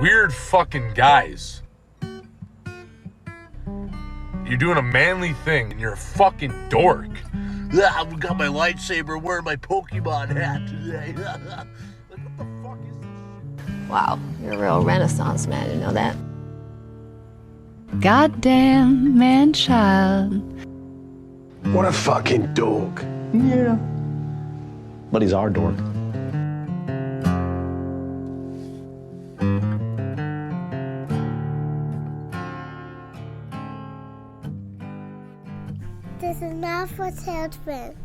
weird fucking guys. You're doing a manly thing, and you're a fucking dork. I've got my lightsaber wearing my Pokemon hat today. Like, what the fuck is this shit? Wow, you're a real Renaissance man, you know that? Goddamn man-child. What a fucking dork. Yeah. But he's our dork. This is not for children.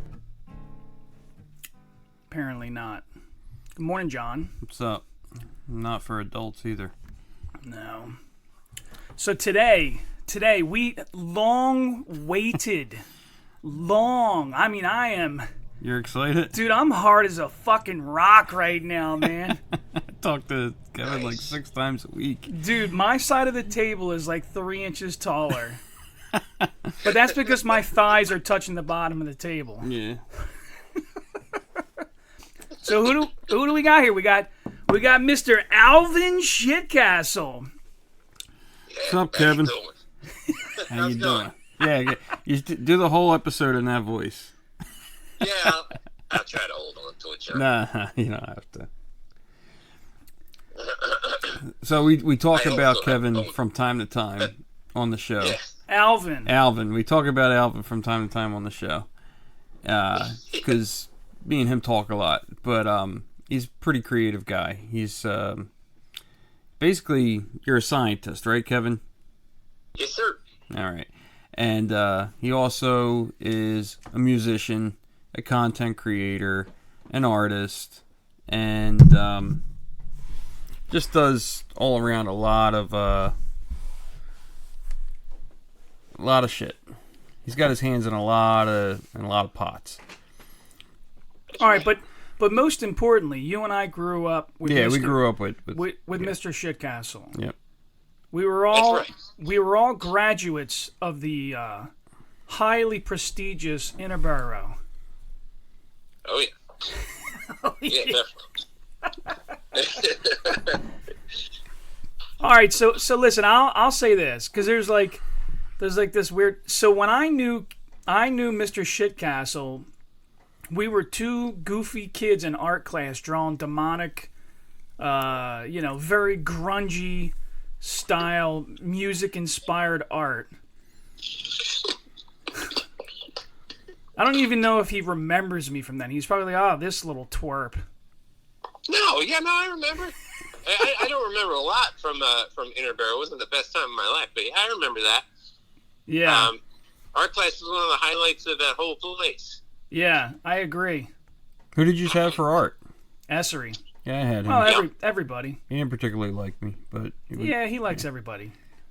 Apparently not. Good morning, John. What's up? Not for adults either. No. So today we long waited. I mean, I am... You're excited? Dude, I'm hard as a fucking rock right now, man. I talk to Kevin like 6 times a week. Dude, my side of the table is like 3 inches taller. But that's because my thighs are touching the bottom of the table. Yeah. So who do we got here? We got Mr. Alvin Shitcastle. What's up, Kevin? How you doing? Yeah, you do the whole episode in that voice. Yeah, I'll try to hold on to it, John. Nah, you don't have to. So we talk about Kevin from time to time on the show. Yeah. Alvin. We talk about Alvin from time to time on the show. Because me and him talk a lot. But he's a pretty creative guy. He's basically, you're a scientist, right, Kevin? Yes, sir. All right. And he also is a musician, a content creator, an artist, and just does all around a lot of shit. He's got his hands in a lot of pots. All right, but most importantly, you and I grew up with we grew up with Mr. Shitcastle. Yep. We were all graduates of the highly prestigious Interborough. Oh yeah. Yeah, definitely. All right, so listen, I'll say this because there's like this weird. So when I knew Mr. Shitcastle, we were 2 goofy kids in art class drawing demonic, very grungy style, music-inspired art. I don't even know if he remembers me from then. He's probably like, this little twerp. No, I remember. I don't remember a lot from Interborough. It wasn't the best time of my life, but yeah, I remember that. Yeah. Art class was one of the highlights of that whole place. Yeah, I agree. Who did you have for art? Essery. Yeah, I had him. Well, everybody. He didn't particularly like me, but... Yeah, he likes everybody.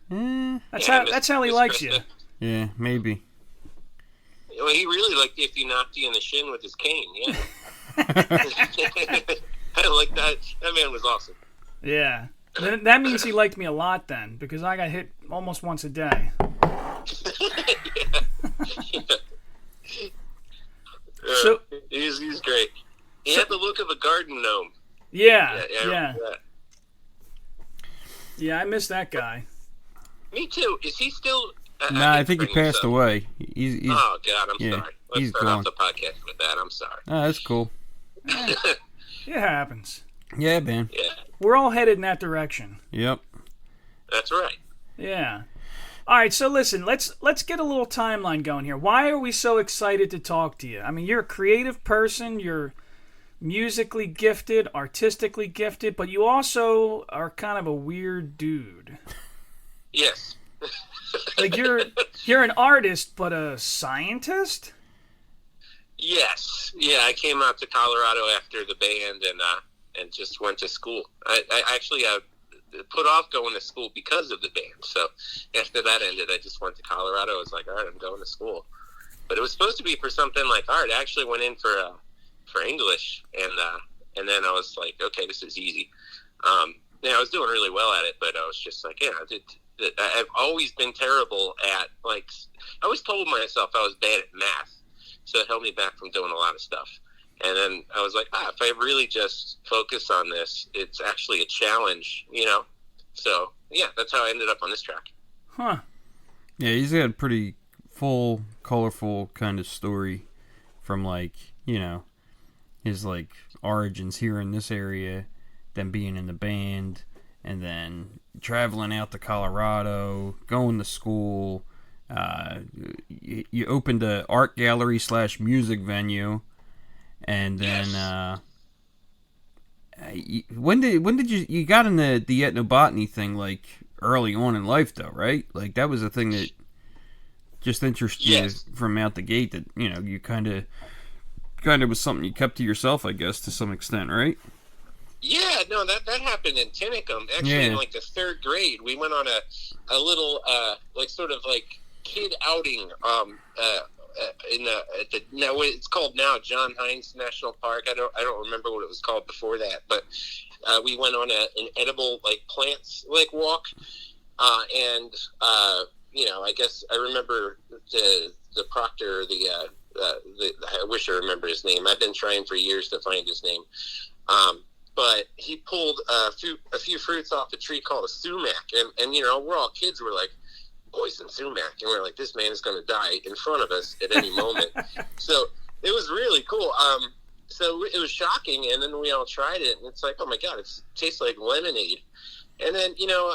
That's how he Miss likes Krista. you. Yeah, maybe. Well, he really liked if he knocked you in the shin with his cane, yeah. I like that. That man was awesome. Yeah. That means he liked me a lot then, because I got hit almost once a day. So he's great. He had the look of a garden gnome. Yeah. Yeah, I miss that guy. Me too. Is he still? Nah, I think he passed away. He's oh God, I'm sorry. Let's he's start gone. off the podcast with that. I'm sorry. Oh, that's cool. It happens. Yeah, man. Yeah, We're all headed in that direction. Yep. that's right. Yeah. All right, so listen, let's get a little timeline going here. Why are we so excited to talk to you? I mean, you're a creative person, you're musically gifted, artistically gifted, but you also are kind of a weird dude. Yes. Like you're an artist, but a scientist? Yes. Yeah, I came out to Colorado after the band and just went to school. I actually put off going to school because of the band. So after that ended, I just went to Colorado. I was like, all right, I'm going to school. But it was supposed to be for something like art. I actually went in for English, and then I was like, okay, this is easy. I was doing really well at it, but I was just like, I've always been terrible at, like, I always told myself I was bad at math, so it held me back from doing a lot of stuff. And then I was like, if I really just focus on this, it's actually a challenge, So yeah, that's how I ended up on this track. Huh. Yeah, he's got a pretty full, colorful kind of story from, like, you know, his, like, origins here in this area, then being in the band, and then traveling out to Colorado, going to school. You opened a art gallery / music venue, and then when did you got in the ethnobotany thing, like, early on in life, though, right? Like, that was a thing that just interested you from out the gate, that, you know, you kind of was something you kept to yourself, I guess, to some extent, right? Yeah, no, that happened in Tinicum. Actually, in like the 3rd grade, we went on a little like sort of like kid outing it's called now John Hines National Park. I don't remember what it was called before that, but we went on an edible like plants like walk, and you know, I guess I remember the proctor, I wish I remember his name. I've been trying for years to find his name. But he pulled a few fruits off a tree called a sumac, and you know, we're all kids. We're like, poison sumac, and we're like, this man is going to die in front of us at any moment. So it was really cool. So it was shocking, and then we all tried it, and it's like, oh my god, it tastes like lemonade. And then you know,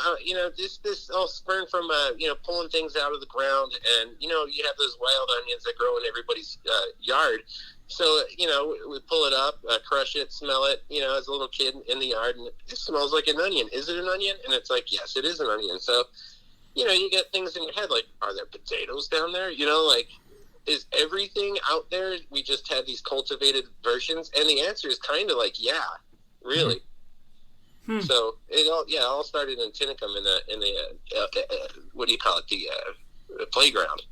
this all spurned from you know, pulling things out of the ground, and you know, you have those wild onions that grow in everybody's yard. So, you know, we pull it up, crush it, smell it, you know, as a little kid in the yard, and it smells like an onion. Is it an onion? And it's like, yes, it is an onion. So, you know, you get things in your head like, are there potatoes down there? You know, like, is everything out there? We just had these cultivated versions. And the answer is kind of like, yeah, really. So it all started in Tinicum in the what do you call it? The playground.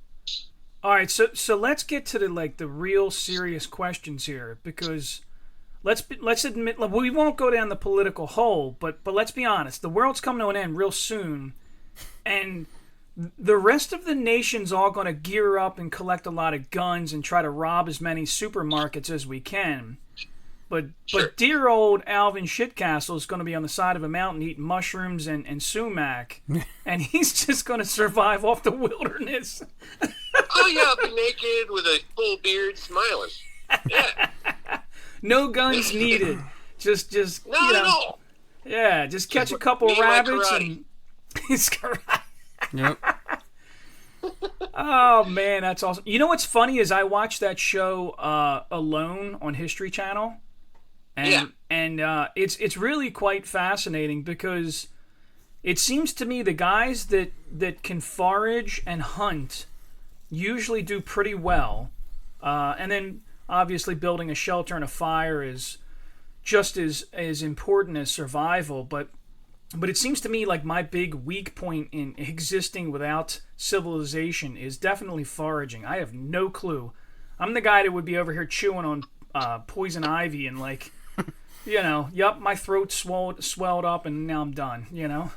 All right, so let's get to the real serious questions here, because let's admit, we won't go down the political hole, but let's be honest, the world's coming to an end real soon, and the rest of the nation's all going to gear up and collect a lot of guns and try to rob as many supermarkets as we can. But dear old Alvin Shitcastle is going to be on the side of a mountain eating mushrooms and sumac, and he's just going to survive off the wilderness. Oh yeah, I'll be naked with a full beard, smiling. Yeah. No guns needed. Just not you know, at all. Yeah, just catch a couple rabbits and he's karate. Yep. Oh man, that's awesome. You know what's funny is I watched that show Alone on History Channel, and it's really quite fascinating, because it seems to me the guys that can forage and hunt usually do pretty well, and then obviously building a shelter and a fire is just as important as survival. But it seems to me like my big weak point in existing without civilization is definitely foraging. I have no clue. I'm the guy that would be over here chewing on poison ivy and like, you know, yup, my throat swelled up and now I'm done, you know?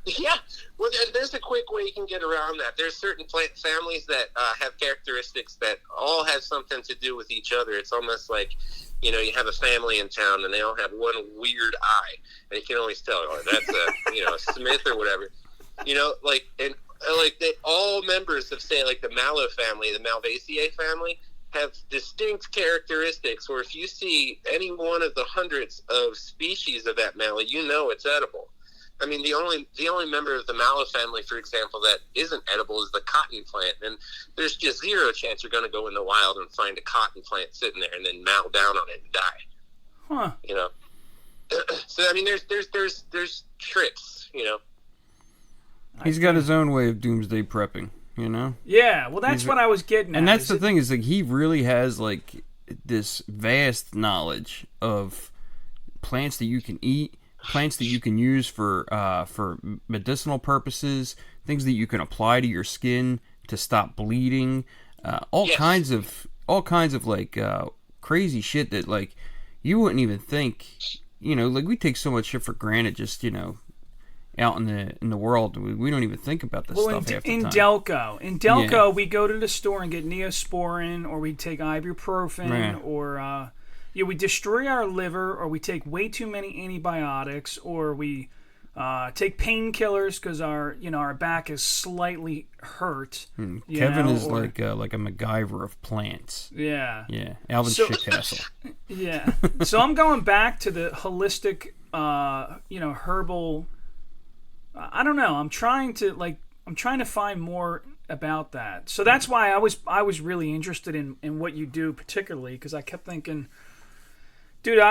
Yeah, well, there's a quick way you can get around that. There's certain plant families that have characteristics that all have something to do with each other. It's almost like, you know, you have a family in town and they all have one weird eye, and you can always tell, oh, that's a, you know, Smith or whatever. You know, like, and like they all members of, say, like the Mallow family, the Malvaceae family, have distinct characteristics where if you see any one of the hundreds of species of that mallow, you know it's edible. I mean, the only member of the mallow family, for example, that isn't edible is the cotton plant, and there's just zero chance you're going to go in the wild and find a cotton plant sitting there and then mow down on it and die. Huh? You know. So I mean, there's tricks. You know. He's got his own way of doomsday prepping. You know. Yeah. Well, that's what I was getting at. And that's the thing is, like, he really has like this vast knowledge of plants that you can eat, plants that you can use for medicinal purposes, things that you can apply to your skin to stop bleeding, all kinds of like crazy shit that like you wouldn't even think. You know, like we take so much shit for granted, just, you know, out in the world. We don't even think about this stuff half the time. In Delco, we go to the store and get Neosporin, or we take ibuprofen, or we destroy our liver, or we take way too many antibiotics, or we Take painkillers because our back is slightly hurt. Kevin is like a MacGyver of plants. Yeah. Yeah. Alvin Shitcastle. Yeah. So I'm going back to the holistic, herbal. I don't know. I'm trying to find more about that. So that's why I was really interested in what you do, particularly because I kept thinking, dude,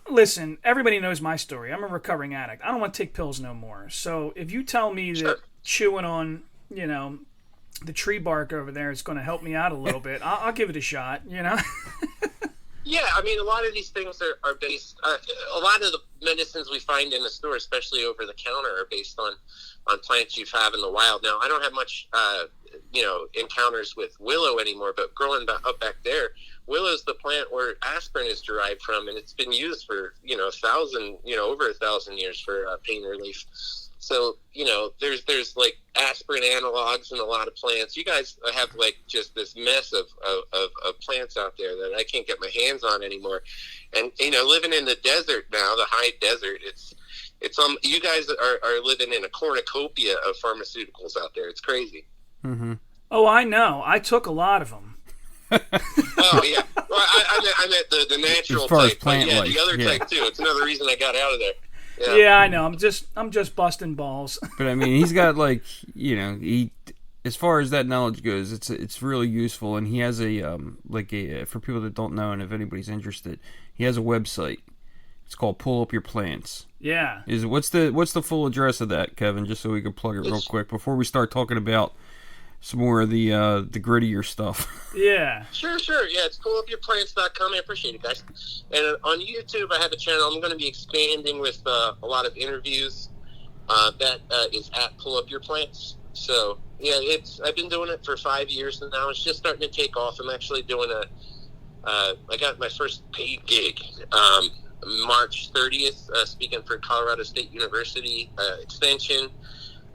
listen, everybody knows my story. I'm a recovering addict. I don't want to take pills no more. So if you tell me that chewing on, the tree bark over there is going to help me out a little bit, I'll give it a shot, Yeah, I mean, a lot of these things are based, a lot of the medicines we find in the store, especially over the counter, are based on plants you have in the wild. Now, I don't have much, encounters with willow anymore, but growing up back there, willow is the plant where aspirin is derived from, and it's been used for, over 1,000 years for pain relief. So, there's like aspirin analogs in a lot of plants. You guys have like just this mess of plants out there that I can't get my hands on anymore. And, living in the desert now, the high desert, it's you guys are living in a cornucopia of pharmaceuticals out there. It's crazy. Mm-hmm. Oh, I know. I took a lot of them. Oh yeah, well, I meant the natural as far type, as plant but life, the other type too. It's another reason I got out of there. Yeah, I know. I'm just busting balls. But I mean, he's got as far as that knowledge goes, it's really useful, and he has for people that don't know, and if anybody's interested, he has a website. It's called Pull Up Your Plants. Yeah. What's the full address of that, Kevin? Just so we can plug it real quick before we start talking about some more of the grittier stuff. Yeah. Sure. Yeah, it's pullupyourplants.com. I appreciate it, guys. And on YouTube, I have a channel. I'm going to be expanding with a lot of interviews. That is at Pull Up Your Plants. So yeah, I've been doing it for 5 years now. It's just starting to take off. I'm actually doing I got my first paid gig March 30th, speaking for Colorado State University Extension.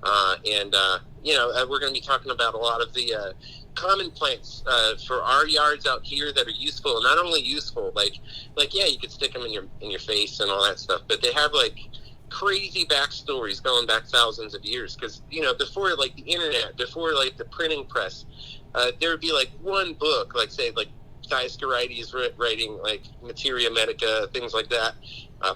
We're going to be talking about a lot of the common plants for our yards out here that are useful, and not only useful, you could stick them in your face and all that stuff, but they have like crazy backstories going back thousands of years. Because before like the internet, before like the printing press, there would be like one book, like say like Dioscorides writing like Materia Medica, things like that,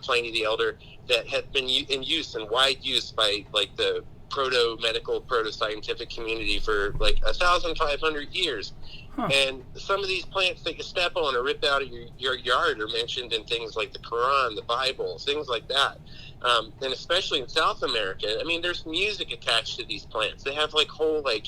Pliny the Elder, that had been in wide use by like the proto-medical, proto-scientific community for like 1,500 years. Huh. And some of these plants that you step on or rip out of your yard are mentioned in things like the Quran, the Bible, things like that. And especially in South America, I mean, there's music attached to these plants. They have like whole like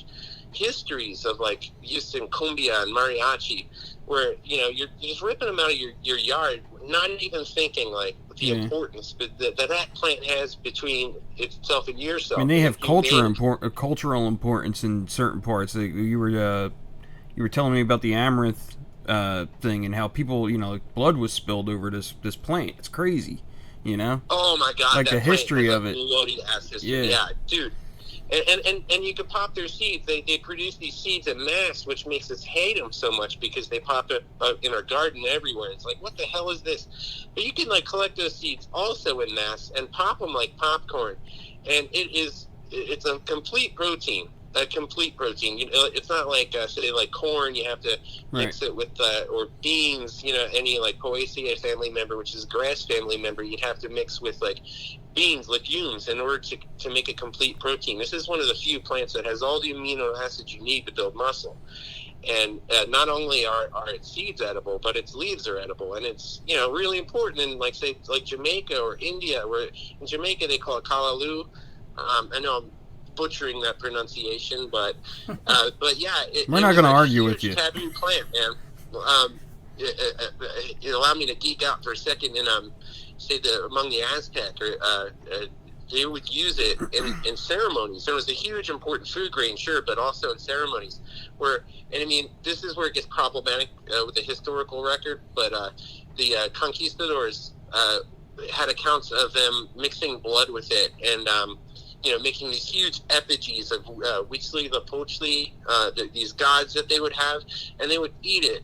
histories of like use in cumbia and mariachi, where you're just ripping them out of your yard, not even thinking like the importance that plant has between itself and yourself. I mean, they have cultural importance in certain parts. You were telling me about the amaranth thing and how people, blood was spilled over this plant. It's crazy, Oh my God! Like the history of it. Yeah, dude. And you can pop their seeds. They produce these seeds in mass, which makes us hate them so much because they pop up in our garden everywhere. It's like, what the hell is this? But you can like collect those seeds also in mass and pop them like popcorn, and it's a complete protein. A complete protein. It's not like say like corn. You have to mix it with or beans. Any like Poaceae family member, which is a grass family member, you'd have to mix with like beans, legumes, in order to make a complete protein. This is one of the few plants that has all the amino acids you need to build muscle. And not only are its seeds edible, but its leaves are edible, and it's really important in like say like Jamaica or India, where in Jamaica they call it kalaloo. I know I'm butchering that pronunciation, but yeah, we're not going to argue with you. Taboo plant, man. It allowed me to geek out for a second and say that among the Aztec, they would use it in ceremonies. It was a huge important food grain, sure, but also in ceremonies. This is where it gets problematic with the historical record, but the conquistadors had accounts of them mixing blood with it and making these huge effigies of Huitzilopochtli, these gods that they would have, and they would eat it.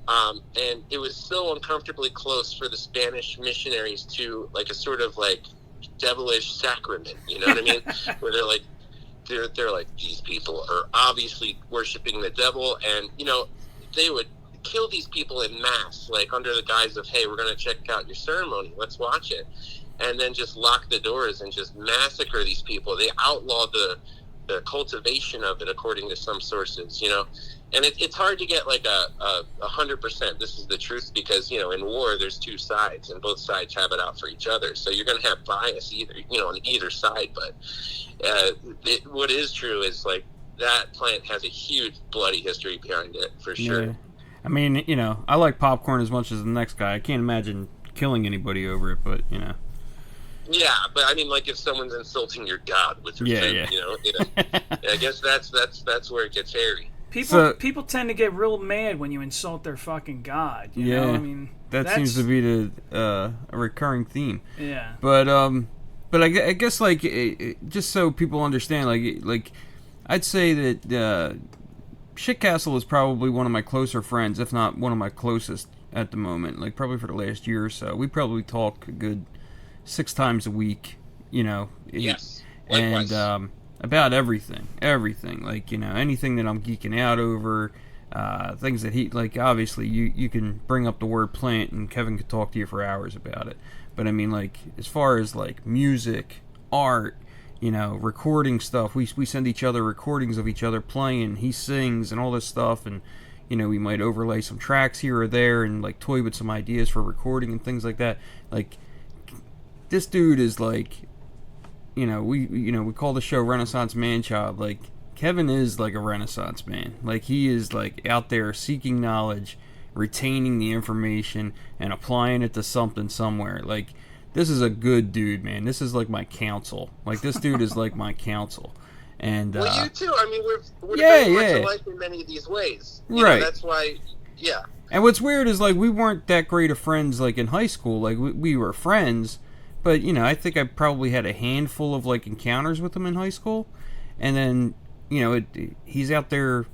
And it was so uncomfortably close for the Spanish missionaries to like a sort of like devilish sacrament. You know what I mean? Where they're like, they're like, these people are obviously worshiping the devil, and they would kill these people in mass, like under the guise of, hey, we're going to check out your ceremony, let's watch it, and then just lock the doors and just massacre these people. They outlawed the cultivation of it, according to some sources, and it's hard to get like a 100% this is the truth, because in war there's two sides, and both sides have it out for each other, so you're going to have bias either on either side. But what is true is like that plant has a huge bloody history behind it, for sure. Yeah. I mean, I like popcorn as much as the next guy. I can't imagine killing anybody over it, but Yeah, but I mean, like, if someone's insulting your God with your food, I guess that's where it gets hairy. People tend to get real mad when you insult their fucking God. You know? I mean, that seems to be a recurring theme. Yeah. But I guess like just so people understand, like I'd say that Shitcastle is probably one of my closer friends, if not one of my closest at the moment. Like probably for the last year or so, we probably talk a good 6 times a week. Yes. And about everything, like anything that I'm geeking out over, things that he like. Obviously, you can bring up the word plant, and Kevin could talk to you for hours about it. But I mean, like as far as like music, art, recording stuff, we send each other recordings of each other playing. He sings and all this stuff, and we might overlay some tracks here or there, and like toy with some ideas for recording and things like that. Like this dude is like. We call the show Renaissance Man-Child. Like, Kevin is like a Renaissance man. Like, he is like out there seeking knowledge, retaining the information, and applying it to something somewhere. Like, this is a good dude, man. This is like my counsel. Like, this dude is like my counsel. And well, you too. I mean, we're very much alike in many of these ways. Right. That's why, yeah. And what's weird is like we weren't that great of friends like in high school. Like we were friends. But, I think I probably had a handful of, like, encounters with him in high school. And then, he's out there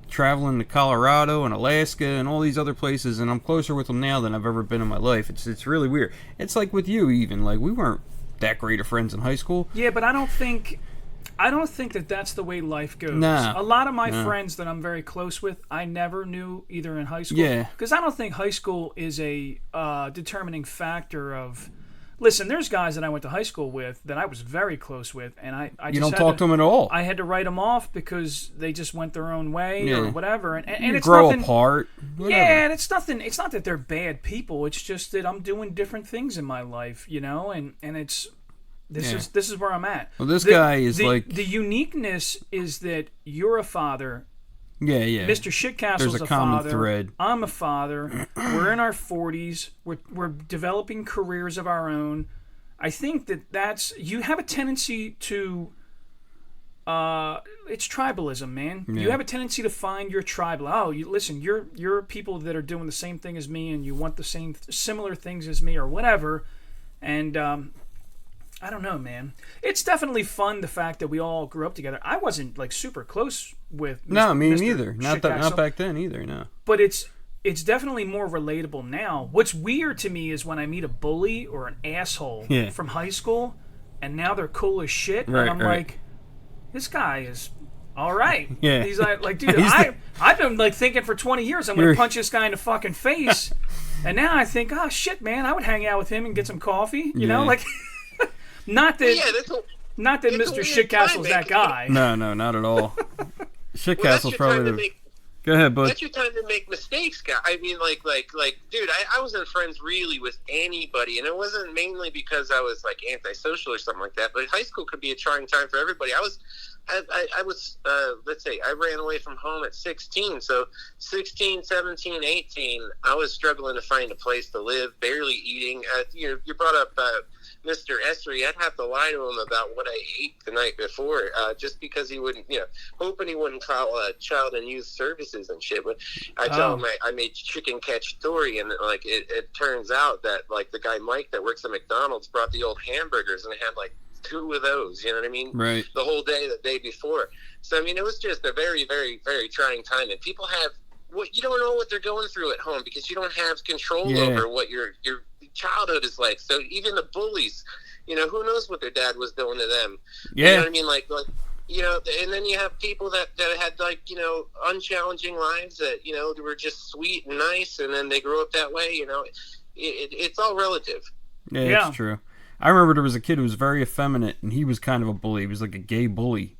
traveling to Colorado and Alaska and all these other places, and I'm closer with him now than I've ever been in my life. It's really weird. It's like with you, even. Like, we weren't that great of friends in high school. Yeah, but I don't think that that's the way life goes. Nah, a lot of my friends that I'm very close with, I never knew either in high school. Yeah. Because I don't think high school is a determining factor of... Listen, there's guys that I went to high school with that I was very close with, and I just you don't talk to them at all. I had to write them off because they just went their own way or whatever. And you it's grow nothing, apart. Whatever. Yeah, and it's nothing. It's not that they're bad people. It's just that I'm doing different things in my life, and it's this is where I'm at. Well, this guy is the uniqueness is that you're a father. Yeah. Mr. Shitcastle's There's a common father. thread. I'm a father. We're in our 40s. We're developing careers of our own. I think that's you have a tendency to it's tribalism, man. Yeah. You have a tendency to find your tribe. Oh, you're people that are doing the same thing as me, and you want the similar things as me, or whatever. And I don't know, man. It's definitely fun, the fact that we all grew up together. I wasn't like super close with me Mr. neither. Not back then either. No. But it's definitely more relatable now. What's weird to me is when I meet a bully or an asshole from high school, and now they're cool as shit, and I'm like, this guy is all right. Yeah. He's like dude, I've been like thinking for 20 years I'm going to punch this guy in the fucking face, and now I think, oh shit, man, I would hang out with him and get some coffee. You know, like, not that Mr. Shitcastle's that guy. No, not at all. Shitcastle's probably. Go ahead, bud. That's your time to make mistakes, guy. I mean, like, dude, I wasn't friends really with anybody, and it wasn't mainly because I was like antisocial or something like that. But high school could be a trying time for everybody. I was, let's say, I ran away from home at 16. So 16, 17, 18, I was struggling to find a place to live, barely eating. You brought up Mr. Essery. I'd have to lie to him about what I ate the night before, just because he wouldn't, hoping he wouldn't call Child and Youth Services and shit. But I tell him I made chicken cacciatore, and like it turns out that like the guy Mike that works at McDonald's brought the old hamburgers, and I had like 2 of those, you know what I mean? Right. The whole day, the day before. So I mean, it was just a very, very, very trying time, and people have you don't know what they're going through at home because you don't have control over what your childhood is like. So even the bullies, who knows what their dad was doing to them? Yeah. You know what I mean? Like, and then you have people that had, like, unchallenging lives that, they were just sweet and nice, and then they grew up that way, it's all relative. Yeah, it's true. I remember there was a kid who was very effeminate, and he was kind of a bully. He was like a gay bully.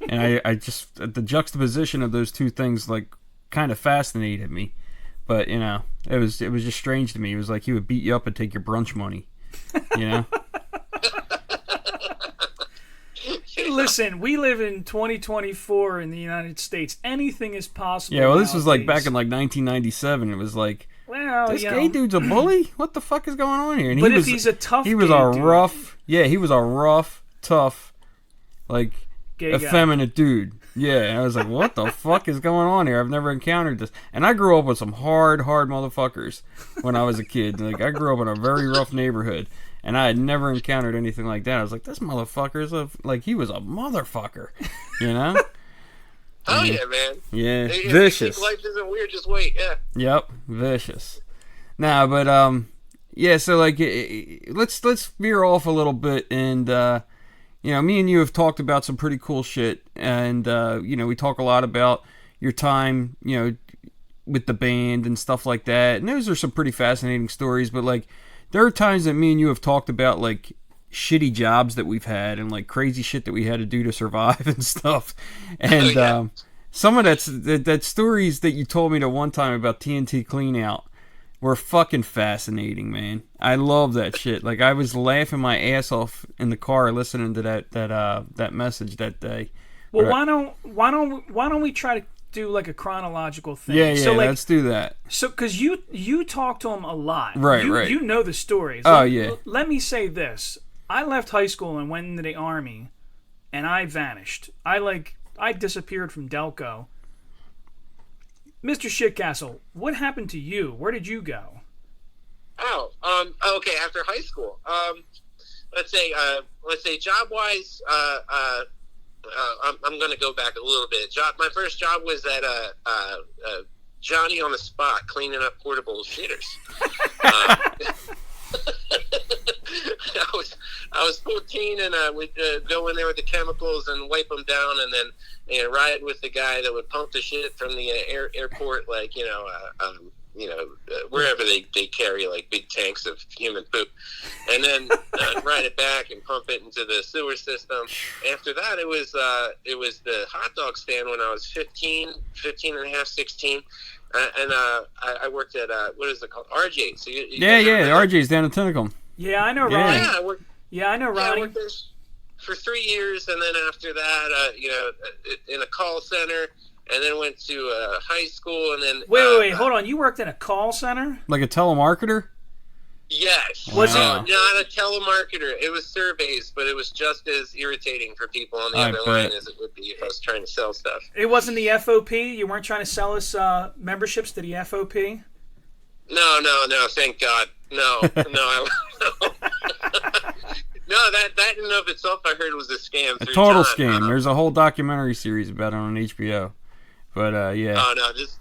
And I just, the juxtaposition of those two things, like, kind of fascinated me. But, it was just strange to me. It was like he would beat you up and take your brunch money, Listen, we live in 2024 in the United States. Anything is possible. Yeah, well, this was like nowadays. back in like 1997. It was like, well, this gay dude's a bully? What the fuck is going on here? And but if he's a tough he was gay a dude, rough, he was a rough, tough, like, gay effeminate dude. Yeah, and I was like, what the fuck is going on here? I've never encountered this. And I grew up with some hard motherfuckers when I was a kid. Like, I grew up in a very rough neighborhood, and I had never encountered anything like that. I was like, this motherfucker's like, he was a motherfucker, Oh yeah, man. Yeah, If vicious. life isn't weird, just wait. Yeah. Yep, vicious. Nah, but yeah. So like, let's veer off a little bit, and me and you have talked about some pretty cool shit, and we talk a lot about your time, with the band and stuff like that, and those are some pretty fascinating stories. But like, there are times that me and you have talked about like shitty jobs that we've had and like crazy shit that we had to do to survive and stuff. And some of that stories that you told me the one time about TNT clean out were fucking fascinating, man. I love that shit. Like, I was laughing my ass off in the car listening to that message that day. Well, why don't we try to do like a chronological thing? Yeah, so, like, let's do that. So, because you talk to him a lot, right? You know the stories. Let me say this: I left high school and went into the Army, and I vanished. I disappeared from Delco. Mr. Shitcastle, what happened to you? Where did you go? Oh, okay. After high school, let's say job wise, I'm going to go back a little bit. My first job was at Johnny on the Spot, cleaning up portable shitters. I was 14, and I would go in there with the chemicals and wipe them down, and then ride with the guy that would pump the shit from the airport, like wherever they carry like big tanks of human poop, and then ride it back and pump it into the sewer system. After that, it was the hot dog stand when I was 15 and a half, 16. And I worked at what is it called, RJ? So RJ's down in Tentacombe. Yeah, I know Ronnie. Yeah, I know Ronnie. I worked there for 3 years, and then after that, in a call center, and then went to high school, and then wait, hold on. You worked in a call center? Like a telemarketer? Yes. Was it not a telemarketer? It was surveys, but it was just as irritating for people on the other line as it would be if I was trying to sell stuff. It wasn't the FOP? You weren't trying to sell us memberships to the FOP? No, thank God. No. No, that in and of itself, I heard was a scam. A total scam. There's a whole documentary series about it on HBO. But, yeah. Oh, no, this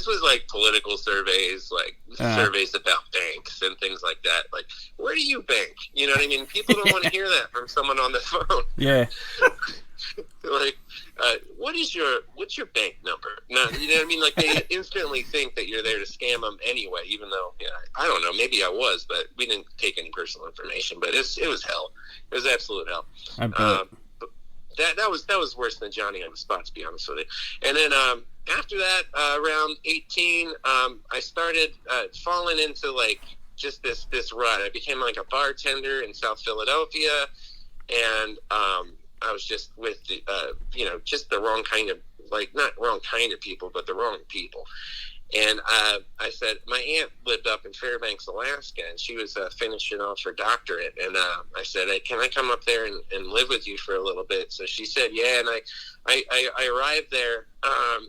was like political surveys, like surveys about banks and things like that. Like, where do you bank? You know what I mean? People don't want to hear that from someone on the phone. Yeah. Like, what's your bank number? No, you know what I mean? Like, they instantly think that you're there to scam them anyway, even though, I don't know, maybe I was, but we didn't take any personal information. But it was hell. It was absolute hell. I bet. But that was worse than Johnny on the Spot, to be honest with you. And then after that, around 18, I started falling into like just this rut. I became like a bartender in South Philadelphia, and I was just with the, just the wrong kind of, like, not wrong kind of people, but the wrong people. And I said, my aunt lived up in Fairbanks, Alaska, and she was finishing off her doctorate. And I said, hey, can I come up there and live with you for a little bit? So she said, yeah. And I arrived there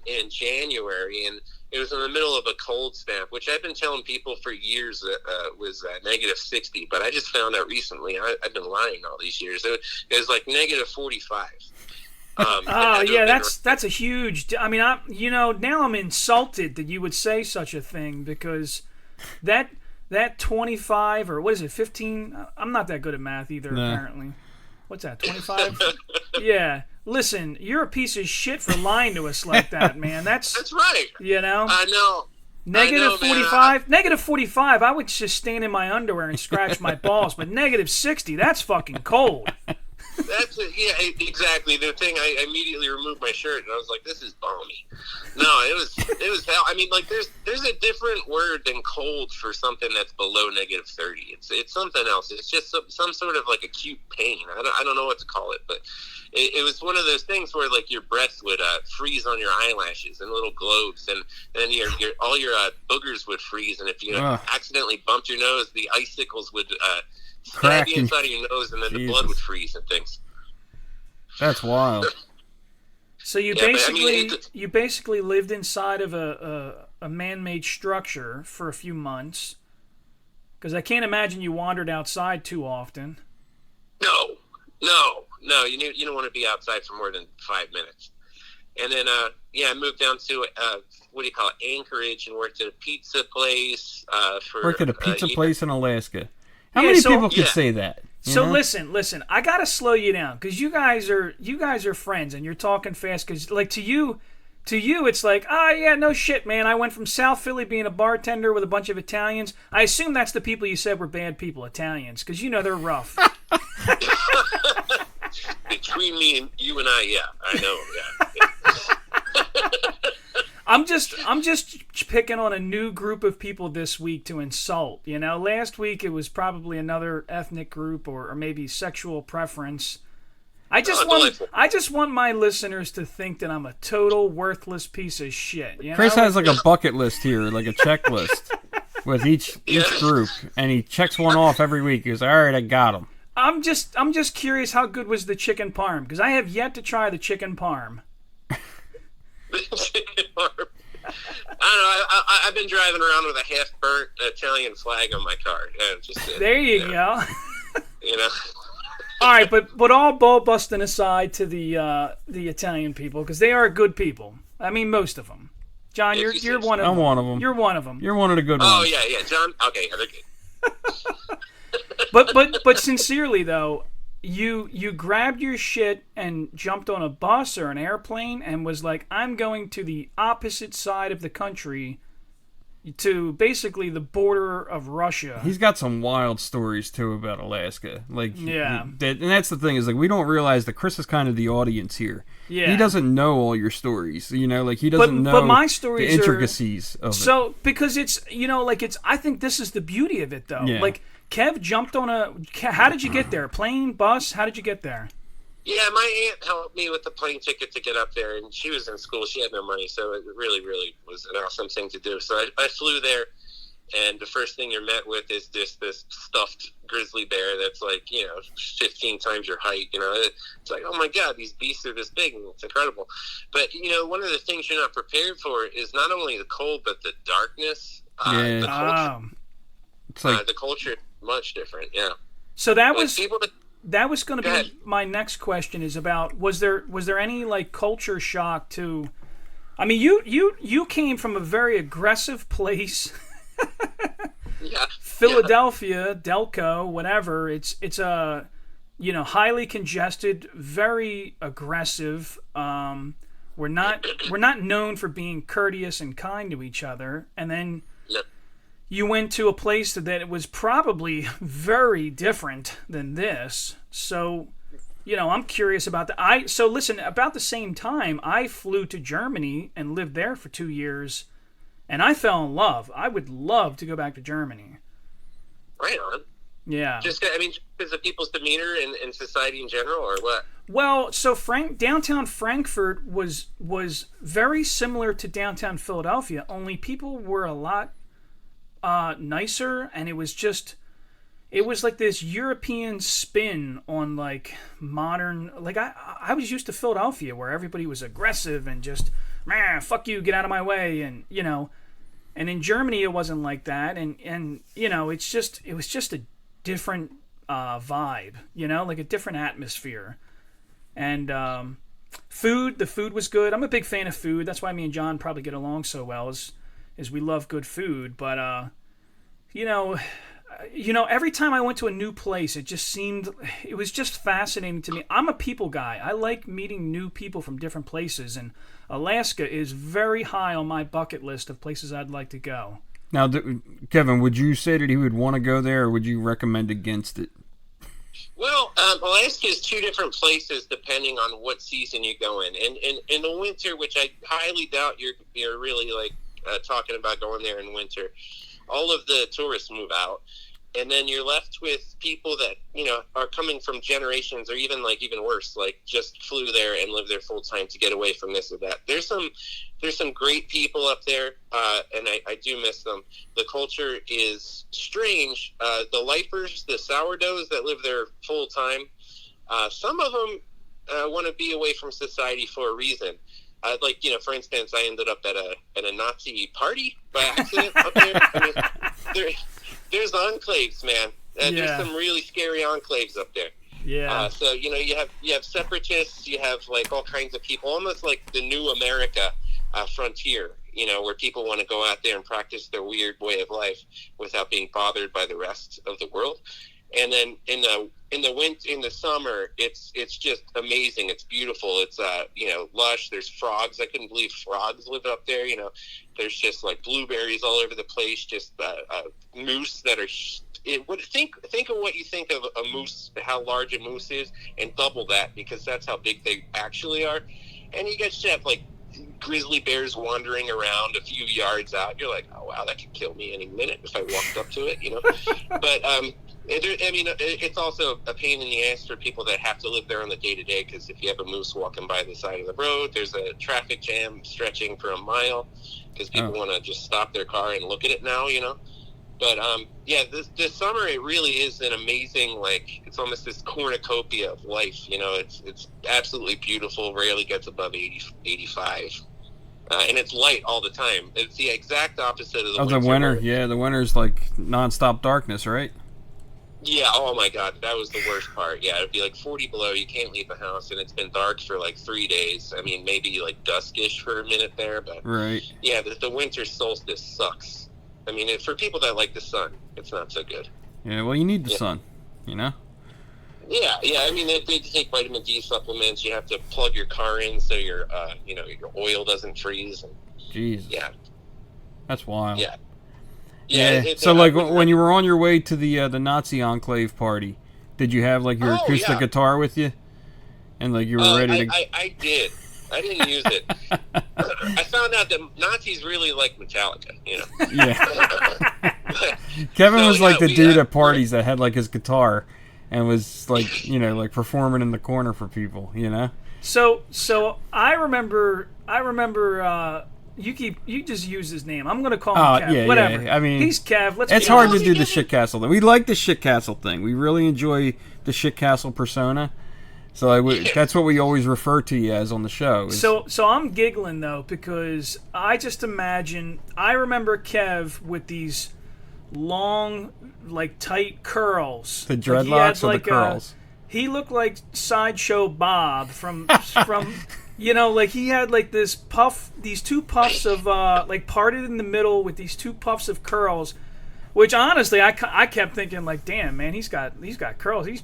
in January, and it was in the middle of a cold snap, which I've been telling people for years was negative 60. But I just found out recently, I've been lying all these years. It was like negative 45. That's a huge. I mean, now I'm insulted that you would say such a thing, because that that 25 or what is it, 15? I'm not that good at math either, apparently. What's that, 25? Yeah. Listen, you're a piece of shit for lying to us like that, man. That's right. You know? I know. Negative 45? Negative 45, I would just stand in my underwear and scratch my balls. But negative 60, that's fucking cold. That's it. Yeah, exactly. The thing, I immediately removed my shirt and I was like, "This is balmy." No, it was hell. I mean, like, there's a different word than cold for something that's below negative 30. It's something else. It's just some sort of like acute pain. I don't know what to call it, but it was one of those things where like your breath would freeze on your eyelashes and little globes, and then all your boogers would freeze, and if you accidentally bumped your nose, the icicles would stab you inside of your nose, and then the blood would freeze and things. That's wild. So you basically lived inside of a man-made structure for a few months, because I can't imagine you wandered outside too often. No. You don't want to be outside for more than 5 minutes. And then I moved down to what do you call it, Anchorage, and worked at a pizza place. Worked at a pizza place in Alaska. How many people could say that? So listen. I gotta slow you down because you guys are friends and you're talking fast. Because like to you, it's like, yeah, no shit, man. I went from South Philly being a bartender with a bunch of Italians. I assume that's the people you said were bad people, Italians, because you know they're rough. Between me and you and I, yeah, I know. Yeah. I'm just picking on a new group of people this week to insult. You know, last week it was probably another ethnic group or maybe sexual preference. I just want my listeners to think that I'm a total worthless piece of shit. You know? Chris has like a bucket list here, like a checklist with each group, and he checks one off every week. He goes, "All right, I got them." I'm just curious, how good was the chicken parm? Because I have yet to try the chicken parm. Chicken parm. I don't know. I've been driving around with a half-burnt Italian flag on my car. There you go. You know. All right, but all ball busting aside to the Italian people, because they are good people. I mean, most of them. John, you're one of them. I'm one of them. You're one of them. You're one of the good ones. Oh yeah, John. Okay, they're good. But sincerely though, you grabbed your shit and jumped on a bus or an airplane and was like, I'm going to the opposite side of the country, to basically the border of Russia. He's got some wild stories too about Alaska. Like, yeah, and that's the thing, is like, we don't realize that Chris is kind of the audience here. Yeah, he doesn't know all your stories. You know, like he doesn't know my stories, the intricacies of it. So because it's, you know, like it's. I think this is the beauty of it though. Yeah. Like Kev jumped on a. How did you get there? Plane, bus? How did you get there? Yeah, my aunt helped me with the plane ticket to get up there, and she was in school. She had no money, so it really, really was an awesome thing to do. So I flew there, and the first thing you're met with is this stuffed grizzly bear that's like, 15 times your height. You know, it's like, oh my God, these beasts are this big, and it's incredible. But, one of the things you're not prepared for is not only the cold, but the darkness. The culture. It's like the culture is much different, yeah. So that was going to be my next question, is about, was there any like culture shock to, I mean, you came from a very aggressive place. Yeah. Philadelphia, Delco, whatever. It's a, highly congested, very aggressive. We're not known for being courteous and kind to each other. And then you went to a place that was probably very different than this. So, I'm curious about that. So listen, about the same time, I flew to Germany and lived there for 2 years, and I fell in love. I would love to go back to Germany. Right on. Yeah. Just because of people's demeanor and society in general, or what? Well, so downtown Frankfurt was very similar to downtown Philadelphia, only people were a lot nicer, and it was like this European spin on like modern, like I was used to Philadelphia where everybody was aggressive and just, man, fuck you, get out of my way, and and in Germany it wasn't like that, and it was just a different vibe, like a different atmosphere. And the food was good. I'm a big fan of food. That's why me and John probably get along so well, is we love good food. But every time I went to a new place, it was just fascinating to me. I'm a people guy. I like meeting new people from different places, and Alaska is very high on my bucket list of places I'd like to go. Now, Kevin, would you say that he would want to go there, or would you recommend against it? Well, Alaska is two different places depending on what season you go in. And in the winter, which I highly doubt you're really like talking about going there in winter, all of the tourists move out. And then you're left with people that, are coming from generations or even worse, like just flew there and lived there full time to get away from this or that. There's some great people up there, and I do miss them. The culture is strange. The lifers, the sourdoughs that live there full time, some of them want to be away from society for a reason. For instance, I ended up at a Nazi party by accident up there. I mean, there's enclaves, man. There's some really scary enclaves up there. Yeah. So you have separatists, you have like all kinds of people, almost like the new America frontier. Where people want to go out there and practice their weird way of life without being bothered by the rest of the world. And then in the summer, it's just amazing. It's beautiful. It's lush. There's frogs. I couldn't believe frogs live up there. There's just like blueberries all over the place. Just moose that are. Think of what you think of a moose, how large a moose is, and double that, because that's how big they actually are. And you get have like grizzly bears wandering around a few yards out. You're like, oh wow, that could kill me any minute if I walked up to it. But it's also a pain in the ass for people that have to live there on the day-to-day, because if you have a moose walking by the side of the road, there's a traffic jam stretching for a mile because people want to just stop their car and look at it now, But, this summer, it really is an amazing, it's almost this cornucopia of life, It's absolutely beautiful, rarely gets above 85. And it's light all the time. It's the exact opposite of the winter. The winter, yeah, the winter's like nonstop darkness, right? Yeah, oh my God, that was the worst part. Yeah, it'd be like 40 below, you can't leave the house, and it's been dark for like 3 days. I mean, maybe like duskish for a minute there, but right. Yeah, the winter solstice sucks. I mean, for people that like the sun, it's not so good. Yeah, well, you need the sun, Yeah, I mean, they take vitamin D supplements. You have to plug your car in so your oil doesn't freeze. Jesus. Yeah. That's wild. Yeah. Yeah. So, when you were on your way to the Nazi Enclave party, did you have, your acoustic guitar with you? And, you were ready to... I did. I didn't use it. I found out that Nazis really like Metallica, Yeah. Kevin was the dude at parties that had, his guitar and was, performing in the corner for people, So I remember... You just use his name. I'm gonna call him Kev. Yeah, whatever. Yeah. I mean, he's Kev. It's hard to do the Shitcastle thing. We like the Shitcastle thing. We really enjoy the Shitcastle persona. So that's what we always refer to you as on the show. So I'm giggling though, because I just imagine. I remember Kev with these long, tight curls. The dreadlocks or the curls? He looked like Sideshow Bob from. He had these two puffs of parted in the middle with these two puffs of curls, which honestly I kept thinking damn man, he's got curls. He's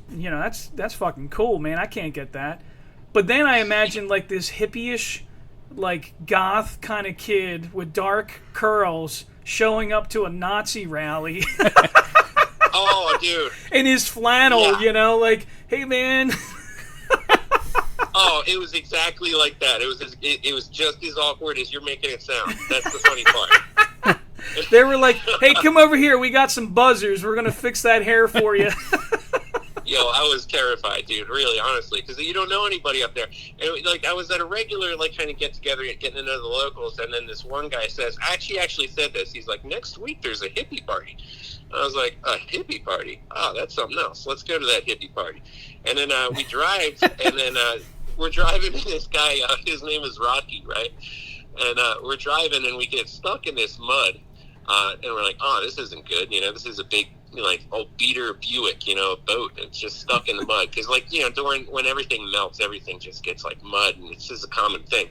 that's fucking cool, man. I can't get that. But then I imagined this hippie-ish, goth kind of kid with dark curls showing up to a Nazi rally. Oh, dude. In his flannel, hey man. Oh, it was exactly like that. It was just as awkward as you're making it sound. That's the funny part. They were like, "Hey, come over here. We got some buzzers. We're gonna fix that hair for you." Yo, I was terrified, dude. Really, honestly, because you don't know anybody up there. And, I was at a regular kind of get together, getting to know the locals, and then this one guy says, actually said this. He's like, "Next week there's a hippie party." I was like, "A hippie party? Oh, that's something else. Let's go to that hippie party." And then we drive, and then. We're driving, and this guy, his name is Rocky, right? And we're driving, and we get stuck in this mud, and we're like, oh, this isn't good. This is a big, old beater Buick, a boat, and it's just stuck in the mud. Because, when everything melts, everything just gets, mud, and it's just a common thing.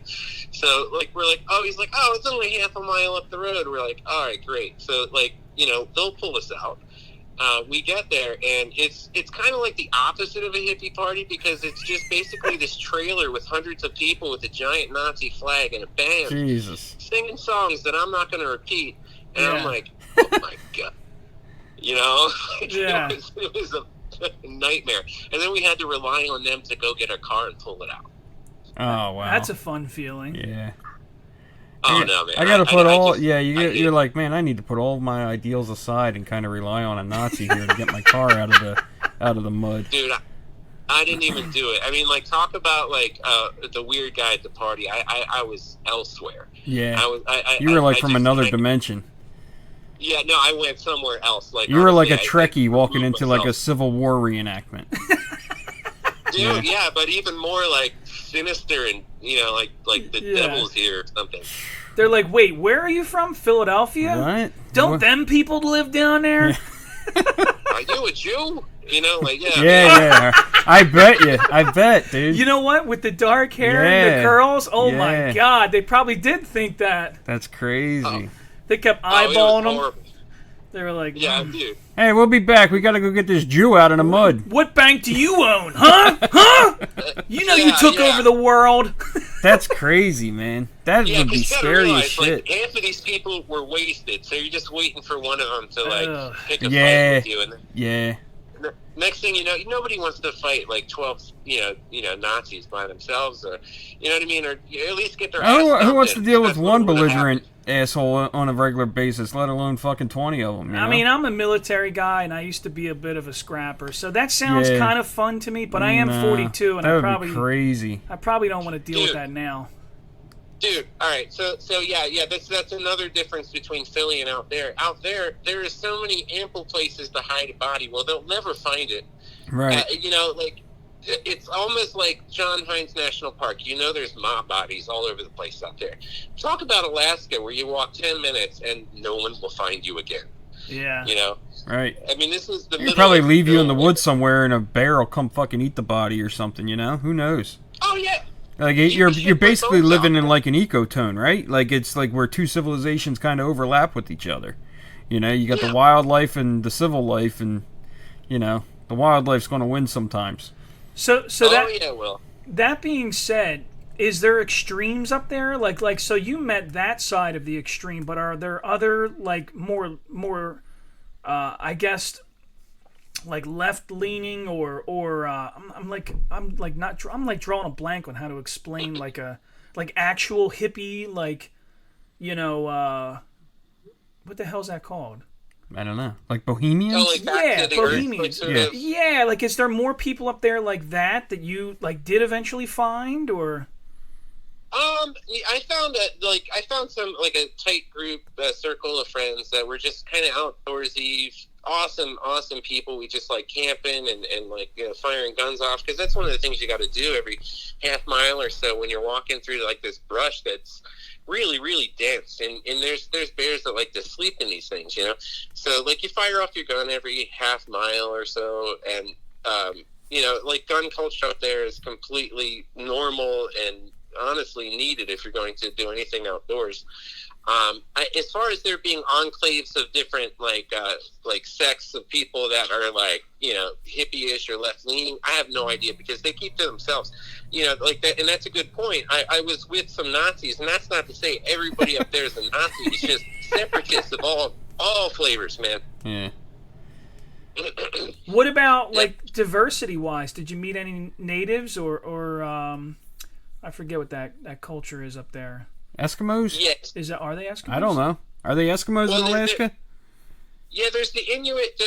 So, we're like, oh, he's like, oh, it's only half a mile up the road. We're like, all right, great. So, they'll pull us out. We get there, and it's kind of like the opposite of a hippie party, because it's just basically this trailer with hundreds of people with a giant Nazi flag and a band Jesus. singing songs that I'm not going to repeat. And I'm like, oh my God. Yeah. It was a nightmare. And then we had to rely on them to go get our car and pull it out. Oh, wow. That's a fun feeling. Yeah. Oh, no, man. I gotta put you're like, man, I need to put all of my ideals aside and kind of rely on a Nazi here to get my car out of the mud. Dude, I didn't even do it. I mean, like, talk about, like, the weird guy at the party. I was elsewhere. Yeah. You were like from another dimension. Yeah, no, I went somewhere else. Like, you were like a honestly, Trekkie walking into like a Civil War reenactment. Dude, yeah, but even more like sinister and like the devil's here or something. They're like, wait, where are you from? Philadelphia? What? Don't them people live down there? Are you a Jew? Yeah. I bet, dude. You know what? With the dark hair and the curls, my God, they probably did think that. That's crazy. They kept eyeballing them. Horrible. They were like, dude. Hey, we'll be back. We gotta go get this Jew out of the mud. What bank do you own, huh? You took over the world. That's crazy, man. That would be scary as shit. Like, half of these people were wasted, so you're just waiting for one of them to pick a fight with you. And next thing you know, nobody wants to fight like 12, Nazis by themselves, or you know what I mean, or at least get their. Who wants to deal with one belligerent asshole on a regular basis, let alone fucking 20 of them? I mean, I'm a military guy, and I used to be a bit of a scrapper, so that sounds kind of fun to me. But I am 42, and that would be crazy. I probably don't want to deal with that now. Dude, all right, so that's another difference between Philly and out there. Out there is so many ample places to hide a body. Well, they'll never find it. Right. It's almost like John Hines National Park. There's mob bodies all over the place out there. Talk about Alaska, where you walk 10 minutes and no one will find you again. Yeah. Right. I mean, this is the. They'll probably leave you in the woods somewhere, and a bear will come fucking eat the body or something. Who knows? Oh yeah. Like you're basically living in like an ecotone, right? Like it's like where two civilizations kind of overlap with each other. You got the wildlife and the civil life, and the wildlife's going to win sometimes. That being said, is there extremes up there? Like so you met that side of the extreme, but are there other like more I guess like left leaning or I'm drawing a blank on how to explain like actual hippie, like what the hell's that called? I don't know. Like Bohemians? Oh, like Bohemians. Yeah, like is there more people up there like that you like did eventually find, or? I found some like a tight group, circle of friends that were just kind of outdoorsy, awesome people. We just like camping and like firing guns off, because that's one of the things you got to do every half mile or so when you're walking through like this brush that's really, really dense, and there's bears that like to sleep in these things, so like you fire off your gun every half mile or so, and like gun culture out there is completely normal and honestly needed if you're going to do anything outdoors. As far as there being enclaves of different like sects of people that are like hippie-ish or left-leaning, I have no idea, because they keep to themselves, like that. And that's a good point. I was with some Nazis, and that's not to say everybody up there is a Nazi. It's just separatists of all flavors, man. Yeah. What about like diversity-wise? Did you meet any natives or I forget what that culture is up there. Eskimos? Yes. Are they Eskimos? I don't know. Are they Eskimos in Alaska? There's the Inuit,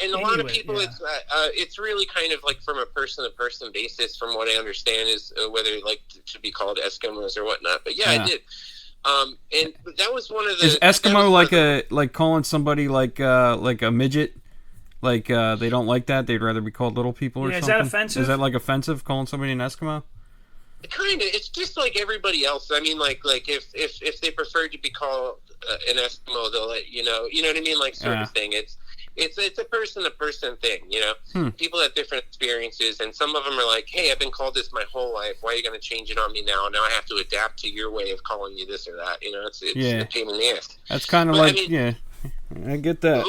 and a lot of people. It's really kind of like from a person-to-person basis, from what I understand, is whether like to be called Eskimos or whatnot. But I did. And that was one of the. Is Eskimo like calling somebody like a midget? Like they don't like that. They'd rather be called little people or something. Is that offensive? Is that like offensive, calling somebody an Eskimo? Kind of. It's just like everybody else. I mean, like if they prefer to be called an Eskimo, they'll let you know. You know what I mean? Like sort of thing. It's a person to person thing. People have different experiences, and some of them are like, "Hey, I've been called this my whole life. Why are you going to change it on me now? Now I have to adapt to your way of calling you this or that." It's a pain in the ass. That's kind of I get that.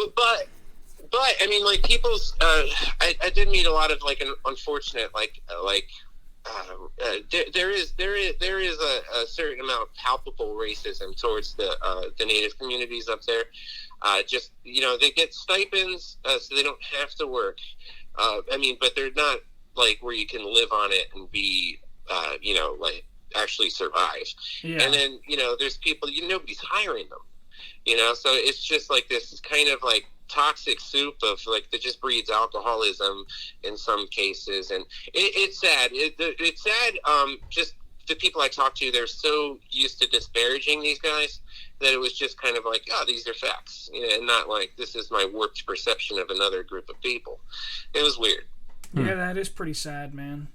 But I mean, like people's. I did meet a lot of like an unfortunate there is a certain amount of palpable racism towards the Native communities up there. Just they get stipends, so they don't have to work. I mean, but they're not like where you can live on it and be, like actually survive. Yeah. And then there's people nobody's hiring them. So it's just like this kind of like toxic soup of like that just breeds alcoholism in some cases, and it's sad. It's sad. Just the people I talk to, they're so used to disparaging these guys that it was just kind of like, oh, these are facts, and not like this is my warped perception of another group of people. It was weird. Yeah, that is pretty sad, man.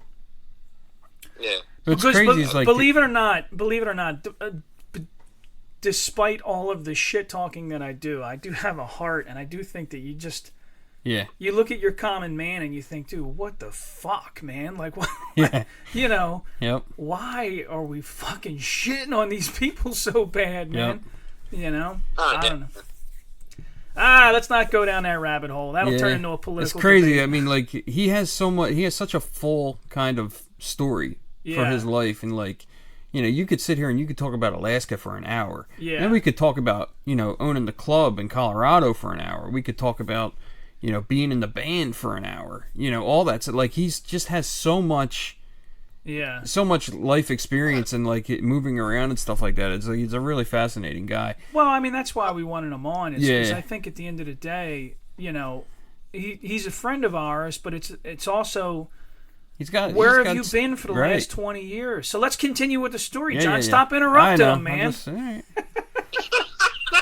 Yeah, what's crazy is like believe it or not, despite all of the shit talking that I do have a heart, and I do think that you look at your common man and you think, dude, what the fuck, man? Like, what? Yeah. Yep. Why are we fucking shitting on these people so bad, man? Yep. I don't know. Let's not go down that rabbit hole. That'll turn into a political. It's crazy. debate. I mean, like he has such a full kind of story for his life, and like. You could sit here and you could talk about Alaska for an hour. Yeah. Then we could talk about, owning the club in Colorado for an hour. We could talk about, being in the band for an hour. All that. So, like, he's just has so much life experience and, like, moving around and stuff like that. It's like, he's a really fascinating guy. Well, I mean, that's why we wanted him on. Because I think at the end of the day, he's a friend of ours, but it's also... Where have you been for the last 20 years? So let's continue with the story, John. Stop interrupting him, man.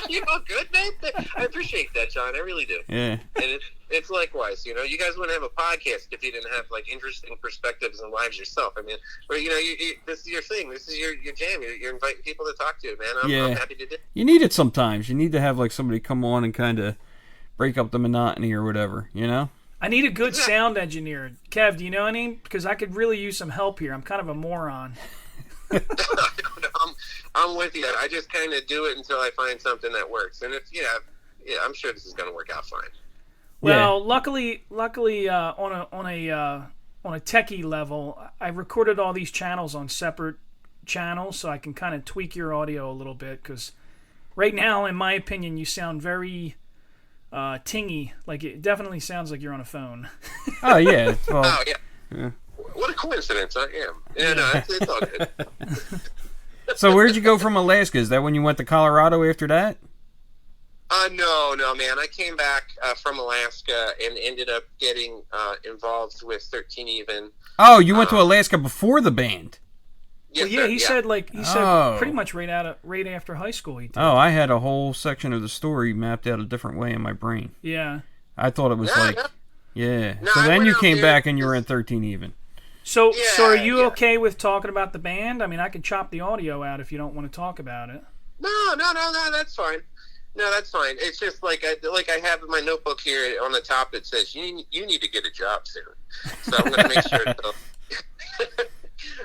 You're all good, man. I appreciate that, John. I really do. Yeah. And it's likewise. You guys wouldn't have a podcast if you didn't have like interesting perspectives and lives yourself. I mean, but this is your thing. This is your jam. You're inviting people to talk to, man. I'm happy to do it. You need it sometimes. You need to have like somebody come on and kind of break up the monotony or whatever. I need a good sound engineer. Kev, do you know any? Because I could really use some help here. I'm kind of a moron. I'm with you. I just kind of do it until I find something that works. And if I'm sure this is going to work out fine. Well, luckily, on a techie level, I recorded all these channels on separate channels, so I can kind of tweak your audio a little bit. Because right now, in my opinion, you sound very tingy. Like, it definitely sounds like you're on a phone. Oh yeah. Well, yeah. What a coincidence! I am. Yeah, no, it's all good. So where'd you go from Alaska? Is that when you went to Colorado after that? No, man. I came back from Alaska and ended up getting involved with 13 Even. Oh, you went to Alaska before the band. Yes, well, he said pretty much right after high school he did. Oh, I had a whole section of the story mapped out a different way in my brain. Yeah. I thought it was yeah. No, so then you came back and you just... were in 13 Even. So are you okay with talking about the band? I mean, I can chop the audio out if you don't want to talk about it. No, that's fine. No, that's fine. It's just like I have in my notebook here on the top that says you need to get a job soon. So I'm going to make sure.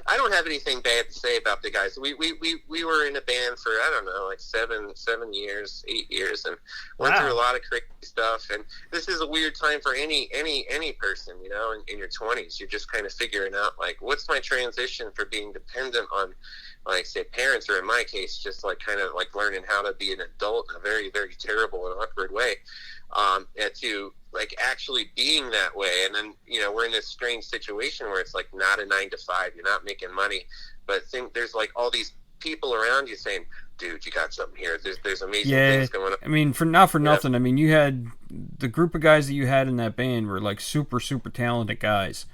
I don't have anything bad to say about the guys. We were in a band for I don't know, like 7 years, 8 years, and went through a lot of crazy stuff. And this is a weird time for any person, in your 20s. You're just kind of figuring out like what's my transition for being dependent on, like say parents, or in my case, just like kind of like learning how to be an adult in a very very terrible and awkward way, to like actually being that way. And then we're in this strange situation where it's like not a 9 to 5, you're not making money, but there's like all these people around you saying, dude, you got something here, there's amazing things going on. I mean, not for nothing, I mean, you had the group of guys that you had in that band were like super talented guys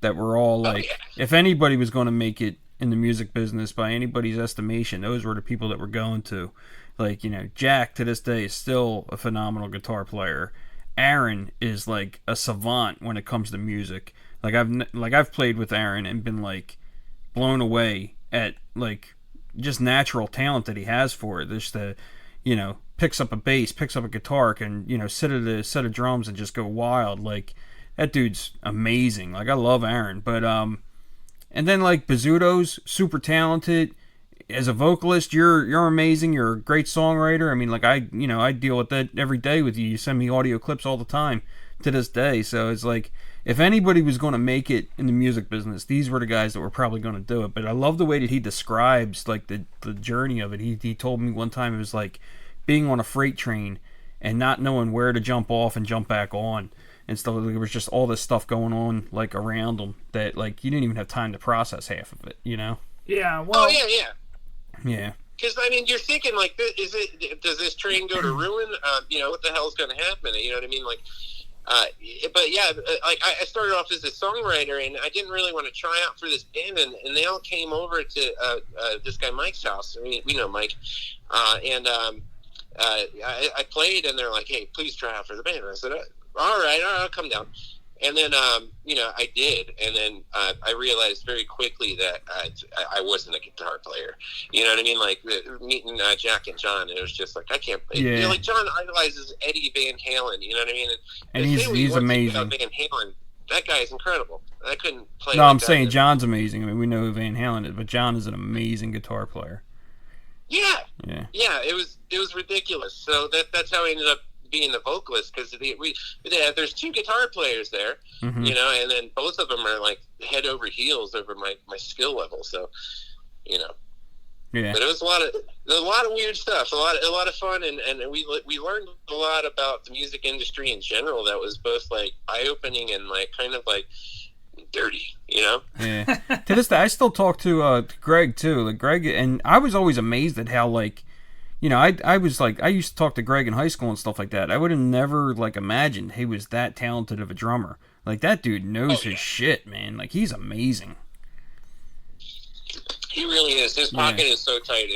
that were all like, if anybody was going to make it in the music business by anybody's estimation, those were the people that were going to. Like, Jack to this day is still a phenomenal guitar player. Aaron is like a savant when it comes to music. Like I've played with Aaron and been like blown away at like just natural talent that he has for it. Just picks up a bass, picks up a guitar, can sit at a set of drums and just go wild. Like that dude's amazing. Like I love Aaron, but and then like Bizzuto's super talented. as a vocalist, you're amazing. You're a great songwriter. I mean, like I deal with that every day with you. You send me audio clips all the time to this day. So it's like, if anybody was going to make it in the music business, these were the guys that were probably going to do it. But I love the way that he describes like the journey of it. He told me one time it was like being on a freight train and not knowing where to jump off and jump back on and stuff. There was just all this stuff going on like around him that like you didn't even have time to process half of it, you know? Yeah. Well. Oh yeah. Yeah. Because I mean, you're thinking like, does this train go to ruin? What the hell's going to happen? You know what I mean? Like, but yeah, like I started off as a songwriter, and I didn't really want to try out for this band, and they all came over to this guy Mike's house. I mean, we know Mike, and I played, and they're like, "Hey, please try out for the band." And I said, "All right, I'll come down." And then, I did. And then I realized very quickly that I wasn't a guitar player. You know what I mean? Like, meeting Jack and John, it was just like, I can't play. Yeah. Like, John idolizes Eddie Van Halen, you know what I mean? And he's amazing. Van Halen, that guy is incredible. I couldn't play No, like I'm that. saying John's amazing. I mean, we know who Van Halen is, but John is an amazing guitar player. Yeah. Yeah. Yeah, it was ridiculous. So that's how I ended up being the vocalist, because there's two guitar players there, Mhm. and then both of them are like head over heels over my skill level. So, Yeah. but it was a lot of weird stuff, a lot of fun, and we learned a lot about the music industry in general. That was both like eye opening and like kind of like dirty, Yeah. To this day, I still talk to Greg too. Like Greg, and I was always amazed at how like, I was like, I used to talk to Greg in high school and stuff like that. I would have never like imagined he was that talented of a drummer. Like that dude knows his shit, man. Like he's amazing. He really is. His pocket is so tight.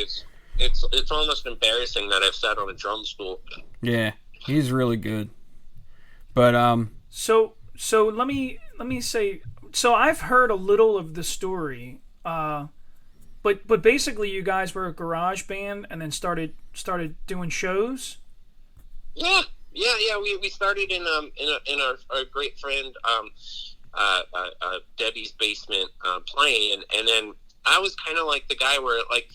It's almost embarrassing that I've sat on a drum stool. Yeah, he's really good. But So let me say. So I've heard a little of the story. But basically, you guys were a garage band and then started doing shows. Yeah. We started in our great friend Debbie's basement playing, and then I was kind of like the guy where like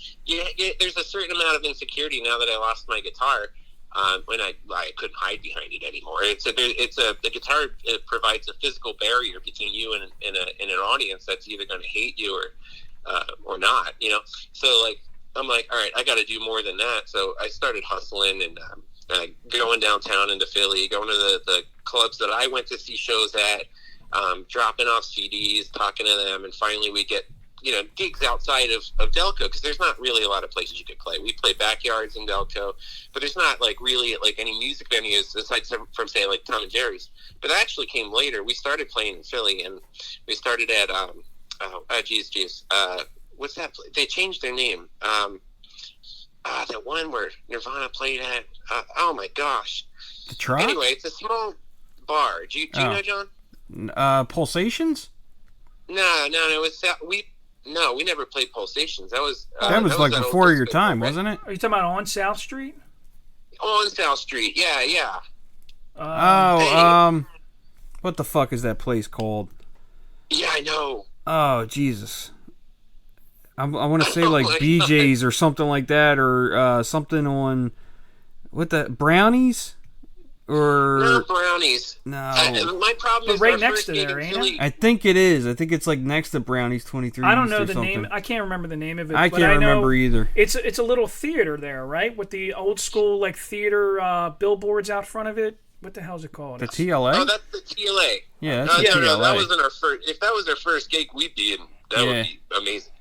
there's a certain amount of insecurity now that I lost my guitar. When I couldn't hide behind it anymore. The guitar provides a physical barrier between you and an audience that's either going to hate you or not, So like I'm like, all right, I got to do more than that. So I started hustling and going downtown into Philly, going to the clubs that I went to see shows at, dropping off CDs, talking to them, and finally we get gigs outside of Delco, because there's not really a lot of places you could play. We play backyards in Delco, but there's not like really like any music venues aside from say like Tom and Jerry's. But that actually came later. We started playing in Philly, and we started at what's that place? They changed their name. That one where Nirvana played at. Oh my gosh. The Truck? Anyway, it's a small bar. Do you know, John? Pulsations? No. It was we never played Pulsations. That was like before your time, wasn't it? Are you talking about on South Street? On South Street, yeah. What the fuck is that place called? Yeah, I know. Oh, Jesus. I want to say like my BJ's or something like that, or something on what the Brownies or No Brownies. no. My problem is right our next first to gig there, in ain't Philly- I think it is. I think it's like next to Brownies 23. I don't know or the something. name. I can't remember the name of it. I but can't I know remember either. It's a little theater there, right? With the old school like theater billboards out front of it. What the hell is it called? The TLA? Oh, that's the TLA. Yeah, that's the TLA. No, that wasn't our first. If that was our first gig, we'd be in. That would be amazing.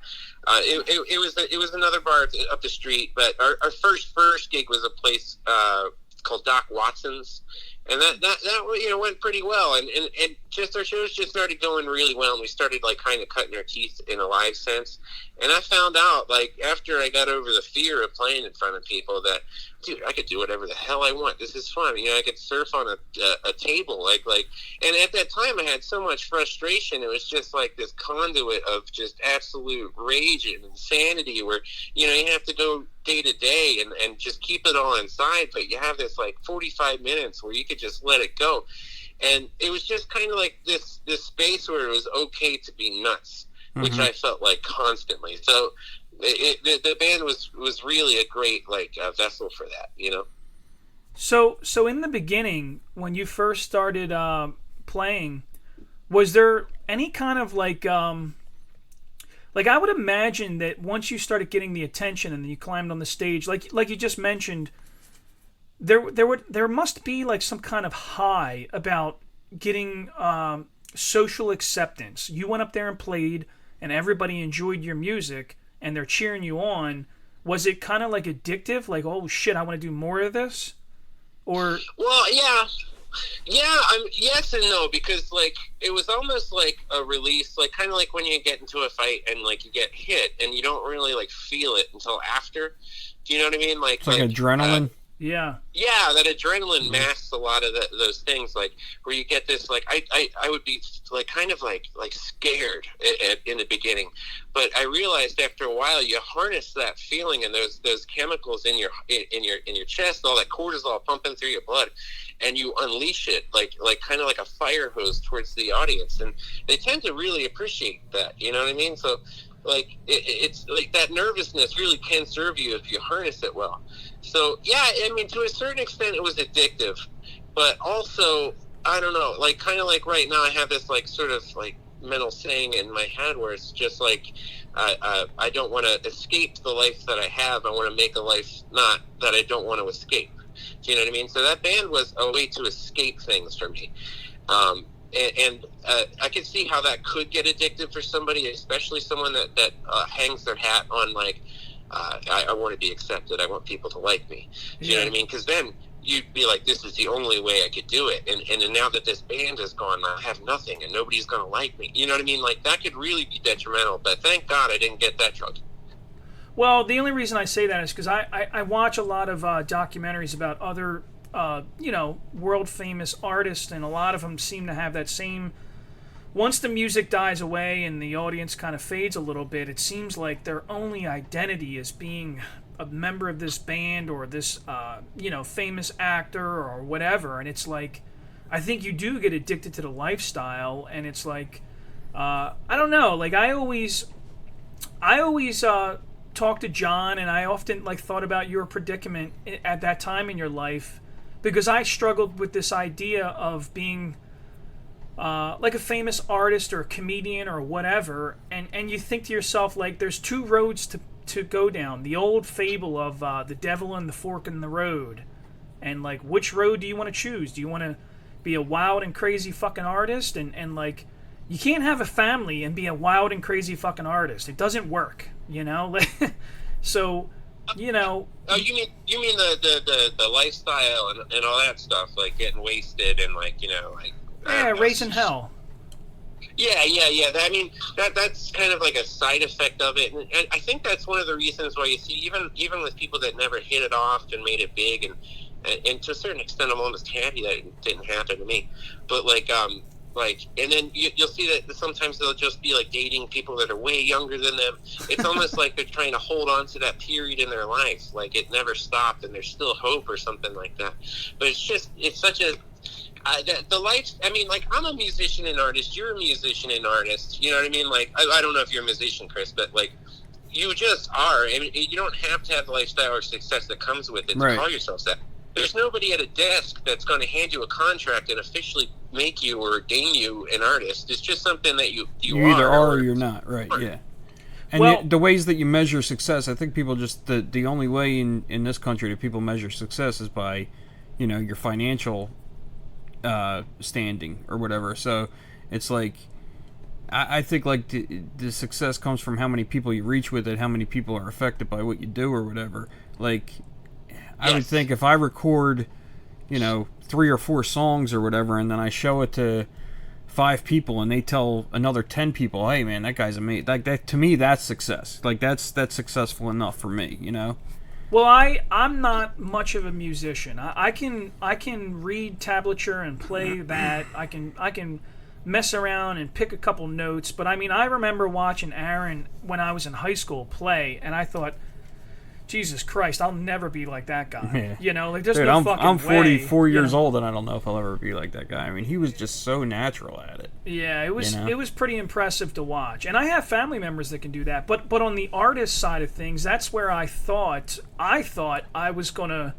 It was another bar up the street, but our first gig was a place called Doc Watson's, and that went pretty well, and just our shows just started going really well, and we started like kind of cutting our teeth in a live sense. And I found out like after I got over the fear of playing in front of people that, dude, I could do whatever the hell I want. This is fun. I could surf on a table like, and at that time I had so much frustration. It was just like this conduit of just absolute rage and insanity where, you have to go day to day and just keep it all inside, but you have this like 45 minutes where you could just let it go. And it was just kind of like this space where it was okay to be nuts. which I felt like constantly. So the band was really a great vessel for that, you know. So in the beginning, when you first started playing, was there any kind of like I would imagine that once you started getting the attention and you climbed on the stage, like you just mentioned, there must be like some kind of high about getting social acceptance. You went up there and played, and everybody enjoyed your music, and they're cheering you on. Was it kind of like addictive? Like, oh shit, I want to do more of this? Or well, yeah, yes and no, because like it was almost like a release, like kind of like when you get into a fight and like you get hit and you don't really like feel it until after. Do you know what I mean? It's like adrenaline. Yeah, that adrenaline masks a lot of those things, like where you get this, like I would be like kind of like scared in the beginning, but I realized after a while you harness that feeling and those chemicals in your chest, all that cortisol pumping through your blood, and you unleash it like kind of like a fire hose towards the audience, and they tend to really appreciate that. You know what I mean? So like it's like that nervousness really can serve you if you harness it well. So yeah, I mean, to a certain extent it was addictive, but also I don't know, like kind of like right now I have this like sort of like mental saying in my head where it's just like I don't want to escape the life that I have. I want to make a life not that I don't want to escape. Do you know what I mean? So that band was a way to escape things for me. And I could see how that could get addictive for somebody, especially someone that hangs their hat on like, I want to be accepted. I want people to like me. Do you know what I mean? Because then you'd be like, this is the only way I could do it. And now that this band is gone, I have nothing and nobody's going to like me. You know what I mean? Like that could really be detrimental. But thank God I didn't get that drug. Well, the only reason I say that is because I watch a lot of documentaries about other world famous artists, and a lot of them seem to have that same. Once the music dies away and the audience kind of fades a little bit, it seems like their only identity is being a member of this band or this famous actor or whatever. And it's like, I think you do get addicted to the lifestyle, and it's like, I don't know. Like I always talk to John, and I often like thought about your predicament at that time in your life, because I struggled with this idea of being like a famous artist or a comedian or whatever, and you think to yourself, like, there's two roads to go down. The old fable of the devil and the fork in the road. And, like, which road do you want to choose? Do you want to be a wild and crazy fucking artist? And like, you can't have a family and be a wild and crazy fucking artist. It doesn't work, you know? So, you know... Oh, you mean the lifestyle and all that stuff, like getting wasted and like, you know, like... Yeah, raising hell. Yeah. I mean, that's kind of like a side effect of it, and I think that's one of the reasons why you see even with people that never hit it off and made it big, and to a certain extent, I'm almost happy that it didn't happen to me. But like, and then you'll see that sometimes they'll just be like dating people that are way younger than them. It's almost like they're trying to hold on to that period in their life, like it never stopped, and there's still hope or something like that. But it's such a the life, I mean, like, I'm a musician and artist, you're a musician and artist, you know what I mean? Like, I don't know if you're a musician, Chris, but, like, you just are. I mean, you don't have to have the lifestyle or success that comes with it to call yourself that. There's nobody at a desk that's going to hand you a contract and officially make you or ordain you an artist. It's just something that you either are or you're not, right, yeah. And the ways that you measure success, I think people just, the only way in this country that people measure success is by, you know, your financial standing or whatever. So it's like, I think like the success comes from how many people you reach with it, how many people are affected by what you do or whatever. Like, I would think if I record, you know, 3 or 4 songs or whatever, and then I show it to 5 people and they tell another 10 people, hey man, that guy's amazing. Like, that, to me, that's success. Like, that's successful enough for me, you know? Well, I'm not much of a musician. I can read tablature and play that. I can mess around and pick a couple notes. But I mean, I remember watching Aaron when I was in high school play, and I thought, Jesus Christ, I'll never be like that guy. Yeah. You know, like there's Dude, no fucking I'm 44 way, years you know? old, and I don't know if I'll ever be like that guy. I mean, he was just so natural at it. Yeah, it was You know? it was pretty impressive to watch. And I have family members that can do that. But on the artist side of things, that's where I thought I was gonna,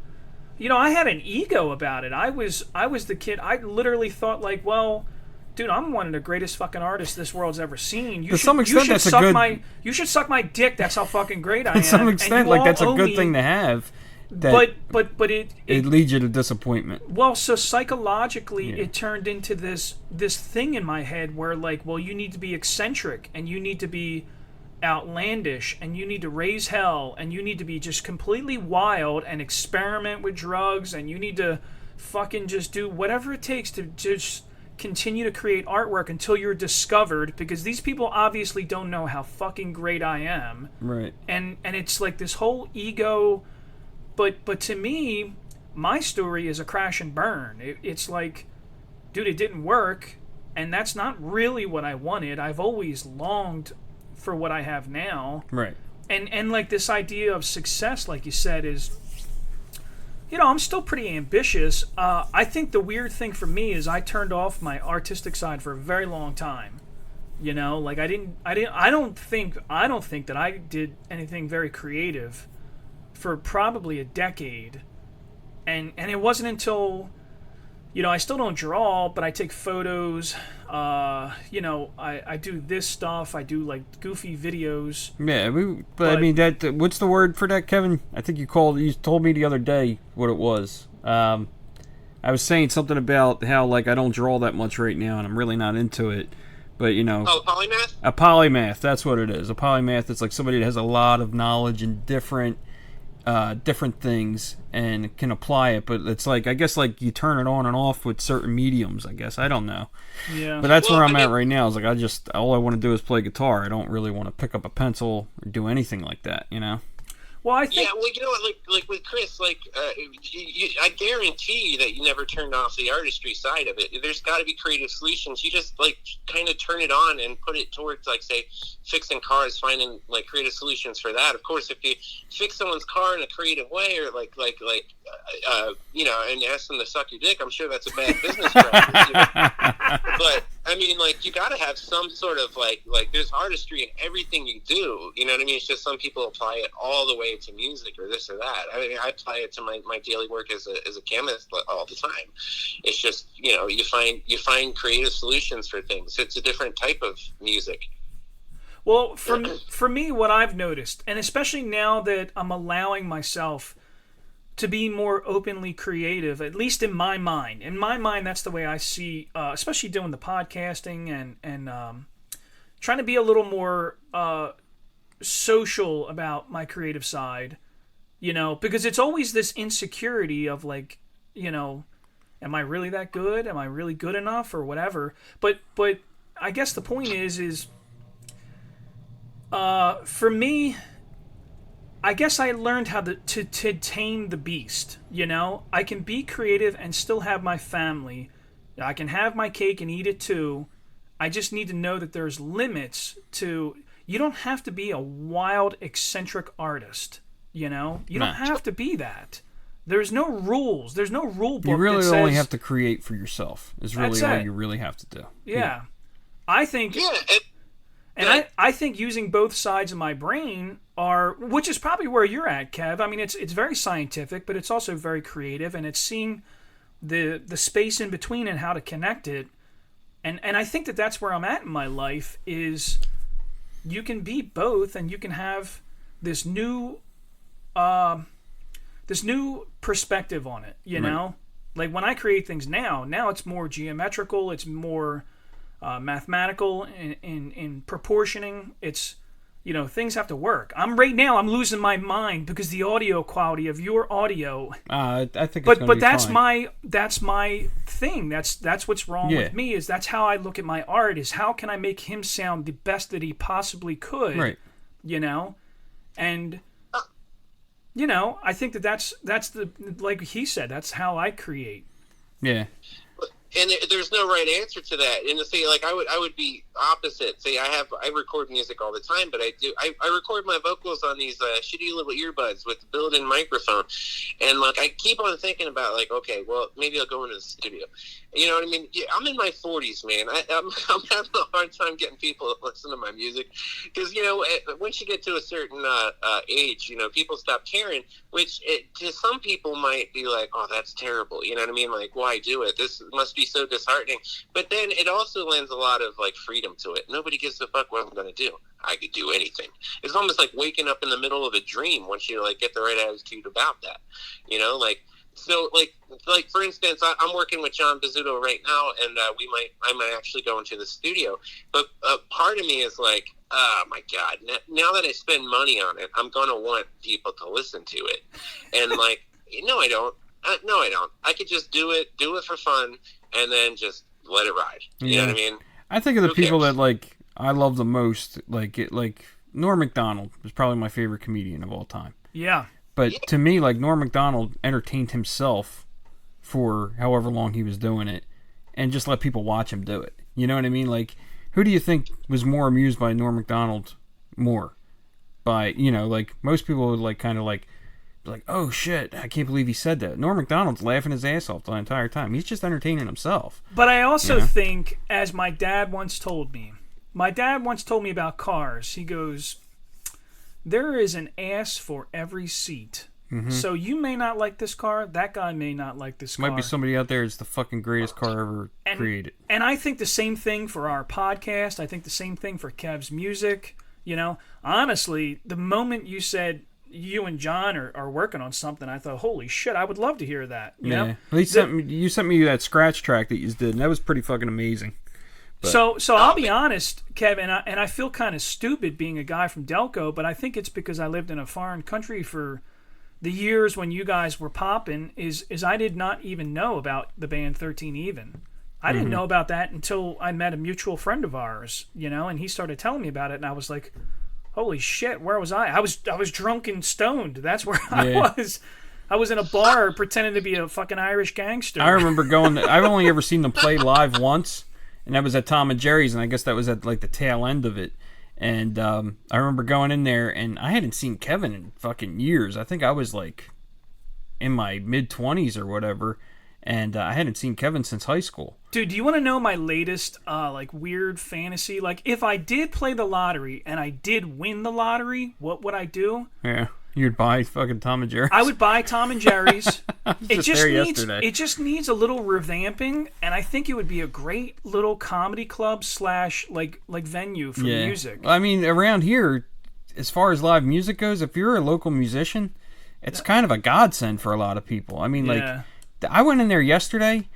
you know, I had an ego about it. I was the kid. I literally thought like, well, dude, I'm one of the greatest fucking artists this world's ever seen. You To some extent, that's a good. You should suck my dick. That's how fucking great I am. To some And extent, you like all that's a owe good me- thing to have. That But it leads you to disappointment. well, so psychologically, Yeah. it turned into this thing in my head where, like, well, you need to be eccentric and you need to be outlandish and you need to raise hell and you need to be just completely wild and experiment with drugs and you need to fucking just do whatever it takes to just continue to create artwork until you're discovered, because these people obviously don't know how fucking great I am. Right. And it's like this whole ego. But to me, my story is a crash and burn. It's like, dude, it didn't work, and that's not really what I wanted. I've always longed for what I have now. Right. And like this idea of success, like you said, is, you know, I'm still pretty ambitious. I think the weird thing for me is I turned off my artistic side for a very long time. You know, like I don't think that I did anything very creative for probably a decade, and it wasn't until, you know, I still don't draw, but I take photos. You know, I do this stuff. I do like goofy videos. Yeah, but I mean that. What's the word for that, Kevin? I think you told me the other day what it was. I was saying something about how like I don't draw that much right now, and I'm really not into it. But you know, polymath. A polymath. That's what it is. A polymath. It's like somebody that has a lot of knowledge in different things and can apply it, but it's like, I guess, like you turn it on and off with certain mediums, I guess. I don't know. Yeah. But that's where I'm at right now. Is like all I want to do is play guitar. I don't really want to pick up a pencil or do anything like that, you know? Well, I think... Yeah, well, you know what, like with Chris, like, I guarantee that you never turned off the artistry side of it. There's got to be creative solutions. You just, like, kind of turn it on and put it towards, like, say, fixing cars, finding, like, creative solutions for that. Of course, if you fix someone's car in a creative way, or, you know, and ask them to suck your dick, I'm sure that's a bad business practice. You know? But, I mean, like, you got to have some sort of, like, there's artistry in everything you do. You know what I mean? It's just some people apply it all the way to music or this or that. I mean, I apply it to my daily work as a chemist all the time. It's just, you know, you find creative solutions for things. It's a different type of music. Well, for me, what I've noticed, and especially now that I'm allowing myself to be more openly creative, at least in my mind. In my mind, that's the way I see, especially doing the podcasting and trying to be a little more social about my creative side, you know, because it's always this insecurity of like, you know, am I really that good? Am I really good enough or whatever? But I guess the point is for me, I guess I learned how to tame the beast, you know? I can be creative and still have my family. I can have my cake and eat it too. I just need to know that there's limits to... You don't have to be a wild, eccentric artist, you know? You don't have to be that. There's no rules. There's no rule book. You really that says, only have to create for yourself. Is really all you really have to do. Yeah. I think... Yeah, I think using both sides of my brain are, which is probably where you're at, Kev. I mean, it's very scientific, but it's also very creative, and it's seeing the space in between and how to connect it. And I think that that's where I'm at in my life, is you can be both, and you can have this new perspective on it, you know? Like when I create things now it's more geometrical, it's more mathematical in proportioning. It's, you know, things have to work. I'm losing my mind because the audio quality of your audio. I think, but that's fine. that's my thing. That's what's wrong with me. Is that's how I look at my art. Is how can I make him sound the best that he possibly could? Right. You know, and you know, I think that's the, like he said, that's how I create. Yeah. And there's no right answer to that. And to say, like, I would be opposite. Say, I record music all the time, but I record my vocals on these shitty little earbuds with the built-in microphone. And like, I keep on thinking about, like, okay, well, maybe I'll go into the studio. You know what I mean? Yeah, I'm in my 40s, man. I'm having a hard time getting people to listen to my music because, you know, once you get to a certain age, you know, people stop caring. Which to some people might be like, oh, that's terrible. You know what I mean? Like, why do it? This must be so disheartening. But then it also lends a lot of like freedom to it. Nobody gives a fuck what I'm going to do. I could do anything. It's almost like waking up in the middle of a dream once you like get the right attitude about that. You know, like, so like for instance, I'm working with John Bizzuto right now, and I might actually go into the studio. But part of me is like, oh my God! Now that I spend money on it, I'm gonna want people to listen to it. And like, no, I don't. No, I don't. I could just do it for fun, and then just let it ride. You know what I mean? I think of the people that like I love the most. Like Norm Macdonald is probably my favorite comedian of all time. Yeah. But to me, like, Norm Macdonald entertained himself for however long he was doing it and just let people watch him do it. You know what I mean? Like, who do you think was more amused by Norm Macdonald more? By, you know, like, most people would, like, kind of, like, be like, oh, shit, I can't believe he said that. Norm Macdonald's laughing his ass off the entire time. He's just entertaining himself. But I also think, as my dad once told me about cars, he goes, there is an ass for every seat. Mm-hmm. So you may not like this car. That guy may not like this car. Might be somebody out there that's the fucking greatest car ever created. And I think the same thing for our podcast. I think the same thing for Kev's music. You know, honestly, the moment you said you and John are working on something, I thought, holy shit, I would love to hear that. You know? You sent me that scratch track that you did, and that was pretty fucking amazing. But. So I'll be honest, Kevin, and I feel kind of stupid being a guy from Delco, but I think it's because I lived in a foreign country for the years when you guys were popping, is I did not even know about the band 13 Even. I didn't know about that until I met a mutual friend of ours, you know, and he started telling me about it, and I was like, holy shit, where was I? I was drunk and stoned. That's where I was. I was in a bar pretending to be a fucking Irish gangster. I remember going, I've only ever seen them play live once. And that was at Tom and Jerry's, and I guess that was at like the tail end of it. And I remember going in there, and I hadn't seen Kevin in fucking years. I think I was like in my mid-20s or whatever, and I hadn't seen Kevin since high school. Dude, do you want to know my latest like weird fantasy? Like, if I did play the lottery and I did win the lottery, what would I do? Yeah. You'd buy fucking Tom and Jerry's? I would buy Tom and Jerry's. It just needs a little revamping, and I think it would be a great little comedy club / like venue for music. I mean, around here, as far as live music goes, if you're a local musician, it's kind of a godsend for a lot of people. I mean, like, I went in there yesterday,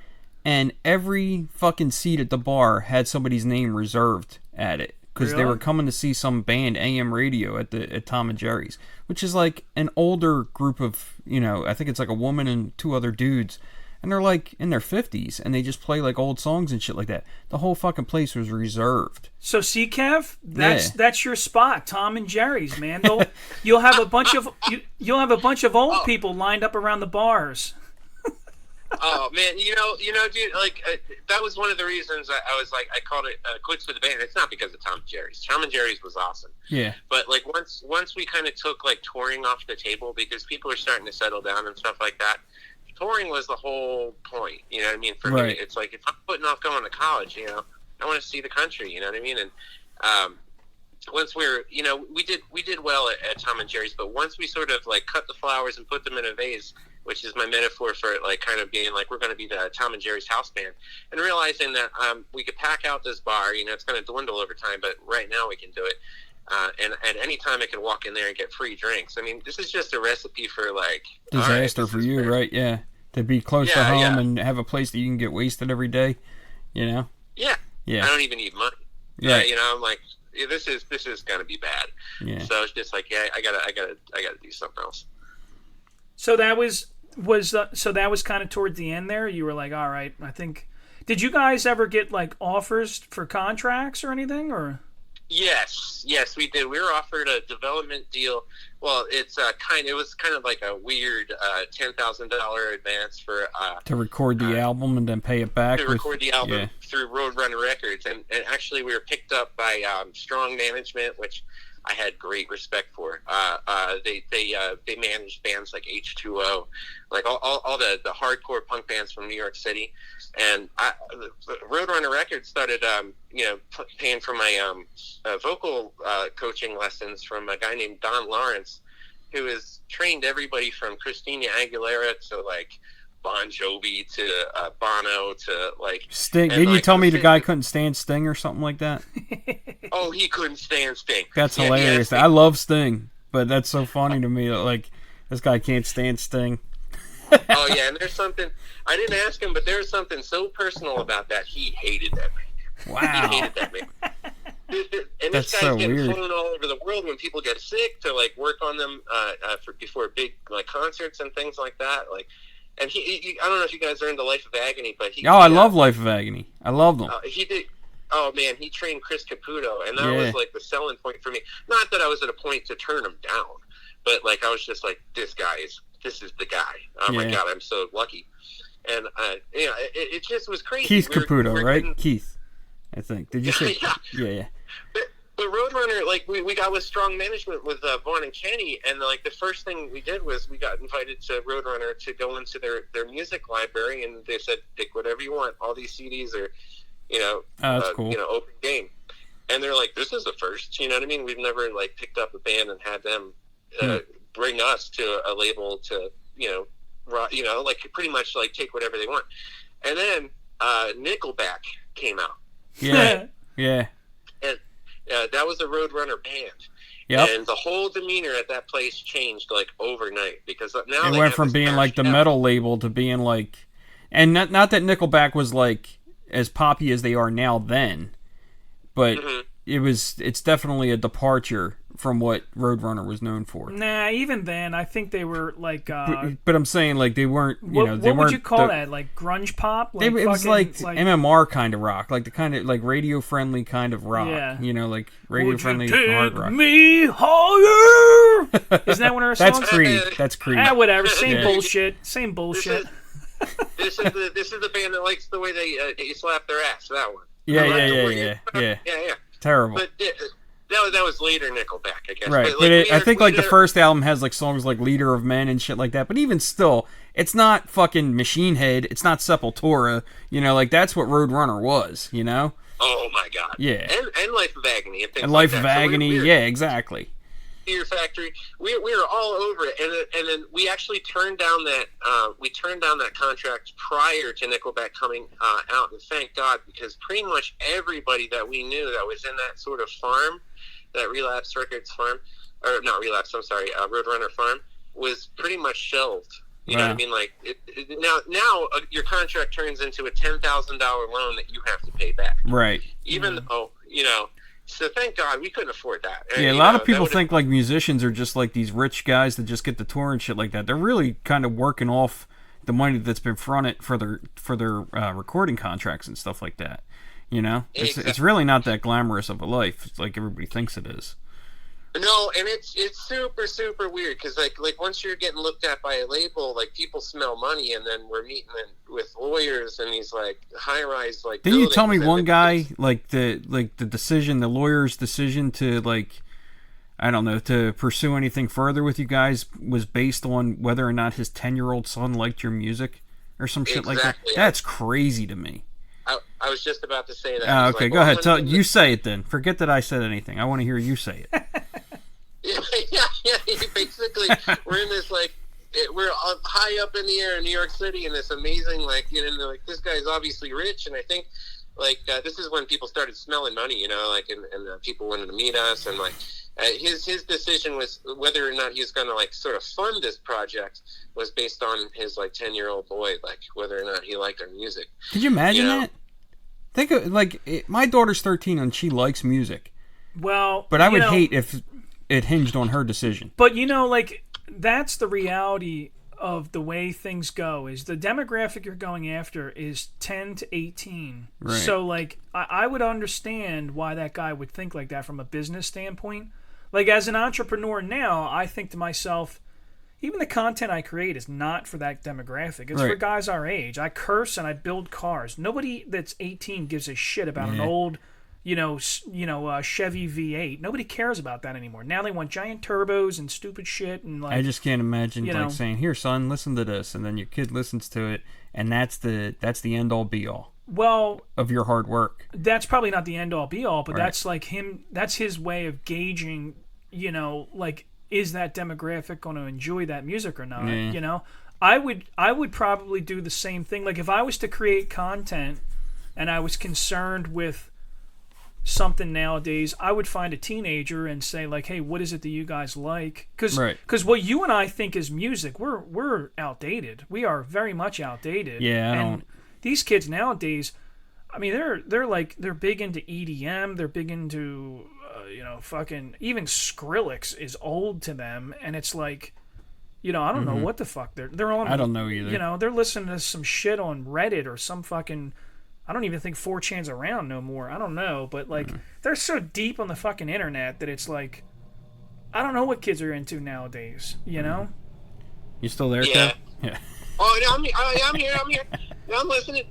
and every fucking seat at the bar had somebody's name reserved at it. Because they were coming to see some band, AM Radio, at Tom and Jerry's, which is like an older group of, you know, I think it's like a woman and two other dudes, and they're like in their 50s, and they just play like old songs and shit like that. The whole fucking place was reserved. So see, Kev, that's your spot, Tom and Jerry's, man. You'll have a bunch of old people lined up around the bars. Oh man, you know, dude, like that was one of the reasons I was like, I called it quits for the band. It's not because of Tom and Jerry's. Tom and Jerry's was awesome. Yeah. But like once we kind of took like touring off the table because people are starting to settle down and stuff like that. Touring was the whole point. You know what I mean? For me, it's like if I'm putting off going to college, you know, I want to see the country. You know what I mean? And once we're, you know, we did well at Tom and Jerry's, but once we sort of like cut the flowers and put them in a vase, which is my metaphor for it, like kind of being like we're going to be the Tom and Jerry's house band, and realizing that we could pack out this bar. You know, it's going to dwindle over time, but right now we can do it. And at any time I can walk in there and get free drinks. I mean, this is just a recipe for like disaster for you, right? Yeah, to be close to home and have a place that you can get wasted every day. You know? Yeah. I don't even need money. Yeah. You know, I'm like, this is going to be bad. Yeah. So it's just like, I gotta do something else. So that was kind of towards the end there. You were like, all right, I think. Did you guys ever get like offers for contracts or anything, or? Yes, we did. We were offered a development deal. Well, it was kind of like a weird $10,000 advance for To record the album and then pay it back. to record the album through Roadrunner Records, and actually we were picked up by Strong Management, which I had great respect for. They managed bands like H2O, like all the hardcore punk bands from New York City, and Roadrunner Records started paying for my vocal coaching lessons from a guy named Don Lawrence, who has trained everybody from Christina Aguilera to like Bon Jovi to Bono to like Sting. Didn't you tell me the guy couldn't stand Sting or something like that? Oh, he couldn't stand Sting. That's hilarious. I love Sting, but that's so funny to me. Like, this guy can't stand Sting. Oh, yeah, and there's something, I didn't ask him, but there's something so personal about that. He hated that man. Wow. He hated that man. And That's this guy's so getting weird. flown all over the world when people get sick to, like, work on them before big, like, concerts and things like that. Like, and he I don't know if you guys are into Life of Agony, but he... Oh, I love Life of Agony. I love them. He did... Oh, man, he trained Chris Caputo, and that was, like, the selling point for me. Not that I was at a point to turn him down, but, like, I was just like, this is the guy. Oh, my God, I'm so lucky. And, it just was crazy. Keith Caputo, right? Keith, I think. Did you say? Yeah. But Roadrunner, like, we got with Strong Management with Vaughn and Kenny, and, like, the first thing we did was we got invited to Roadrunner to go into their music library, and they said, pick whatever you want. All these CDs are, that's cool. Open game. And they're like, this is the first, you know what I mean? We've never, like, picked up a band and had them bring us to a label to, like, pretty much, like, take whatever they want. And then Nickelback came out. Yeah, yeah. And that was a Roadrunner band. Yep. And the whole demeanor at that place changed, like, overnight. Because now it went from being, like, the metal label to being, like... And not that Nickelback was, like, as poppy as they are now then, but it's definitely a departure from what Roadrunner was known for. Nah, even then, I think they were like. But I'm saying, like, they weren't. What would you call that? Like grunge pop? Like it was like MMR kind of rock, like the kind of like radio friendly kind of rock. Yeah. Like radio friendly hard rock. Me higher. Isn't that one of our songs? That's Creed. That's Creed. Whatever. Same bullshit. Same bullshit. This is the band that likes the way they slap their ass. That one. Yeah. Terrible. But that was later Nickelback, I guess. Right, but I think like the first album has like songs like "Leader of Men" and shit like that. But even still, it's not fucking Machine Head. It's not Sepultura. Like that's what Roadrunner was. Oh my God. Yeah. And Life of Agony and things and Life like of that. Agony. So yeah, exactly. Fear Factory. We were all over it, and then we actually turned down that contract prior to Nickelback coming out, and thank God, because pretty much everybody that we knew that was in that sort of farm, that Relapse Records farm, or not Relapse, I'm sorry, Roadrunner farm, was pretty much shelved. You know what I mean? Like now your contract turns into a $10,000 loan that you have to pay back. Right. Even though So thank God we couldn't afford that. Yeah, a lot of people think like musicians are just like these rich guys that just get the tour and shit like that. They're really kind of working off the money that's been fronted for their recording contracts and stuff like that. It's really not that glamorous of a life. It's like everybody thinks it is. No, and it's super, super weird because like once you're getting looked at by a label, like people smell money, and then we're meeting with lawyers and these like high-rise like. Didn't you tell me one guy like the lawyer's decision to like, I don't know, to pursue anything further with you guys was based on whether or not his 10-year-old son liked your music or some shit like that? That's crazy to me. I was just about to say that. Okay, go ahead. You say it then. Forget that I said anything. I want to hear you say it. Yeah. Basically, we're in this we're high up in the air in New York City, in this amazing this guy's obviously rich, and I think this is when people started smelling money, and people wanted to meet us, and his decision was whether or not he was going to sort of fund this project was based on his 10-year-old boy, whether or not he liked our music. Could you imagine that? Think of my daughter's 13 and she likes music. Well, but I would hate if it hinged on her decision. But that's the reality of the way things go is the demographic you're going after is 10 to 18. Right. So, like, I would understand why that guy would think like that from a business standpoint. Like, as an entrepreneur now, I think to myself, even the content I create is not for that demographic. It's for guys our age. I curse and I build cars. Nobody that's 18 gives a shit about an old, Chevy V8. Nobody cares about that anymore. Now they want giant turbos and stupid shit. And like, I just can't imagine like saying, "Here, son, listen to this," and then your kid listens to it, and that's the end all be all. Well, of your hard work. That's probably not the end all be all, but that's like him. That's his way of gauging. Like, is that demographic going to enjoy that music or not? Yeah. I would probably do the same thing. Like, if I was to create content and I was concerned with something nowadays, I would find a teenager and say, like, hey, what is it that you guys like? Because what you and I think is music, we're outdated. We are very much outdated. Yeah, these kids nowadays, I mean, they're big into EDM. They're big into fucking, even Skrillex is old to them, and it's like, I don't know what the fuck they're on. I don't know either. They're listening to some shit on Reddit or some fucking, I don't even think 4chan's around no more. I don't know, but like they're so deep on the fucking internet that it's like, I don't know what kids are into nowadays. You still there, Kev? Yeah. Oh, no, I'm here. I'm listening.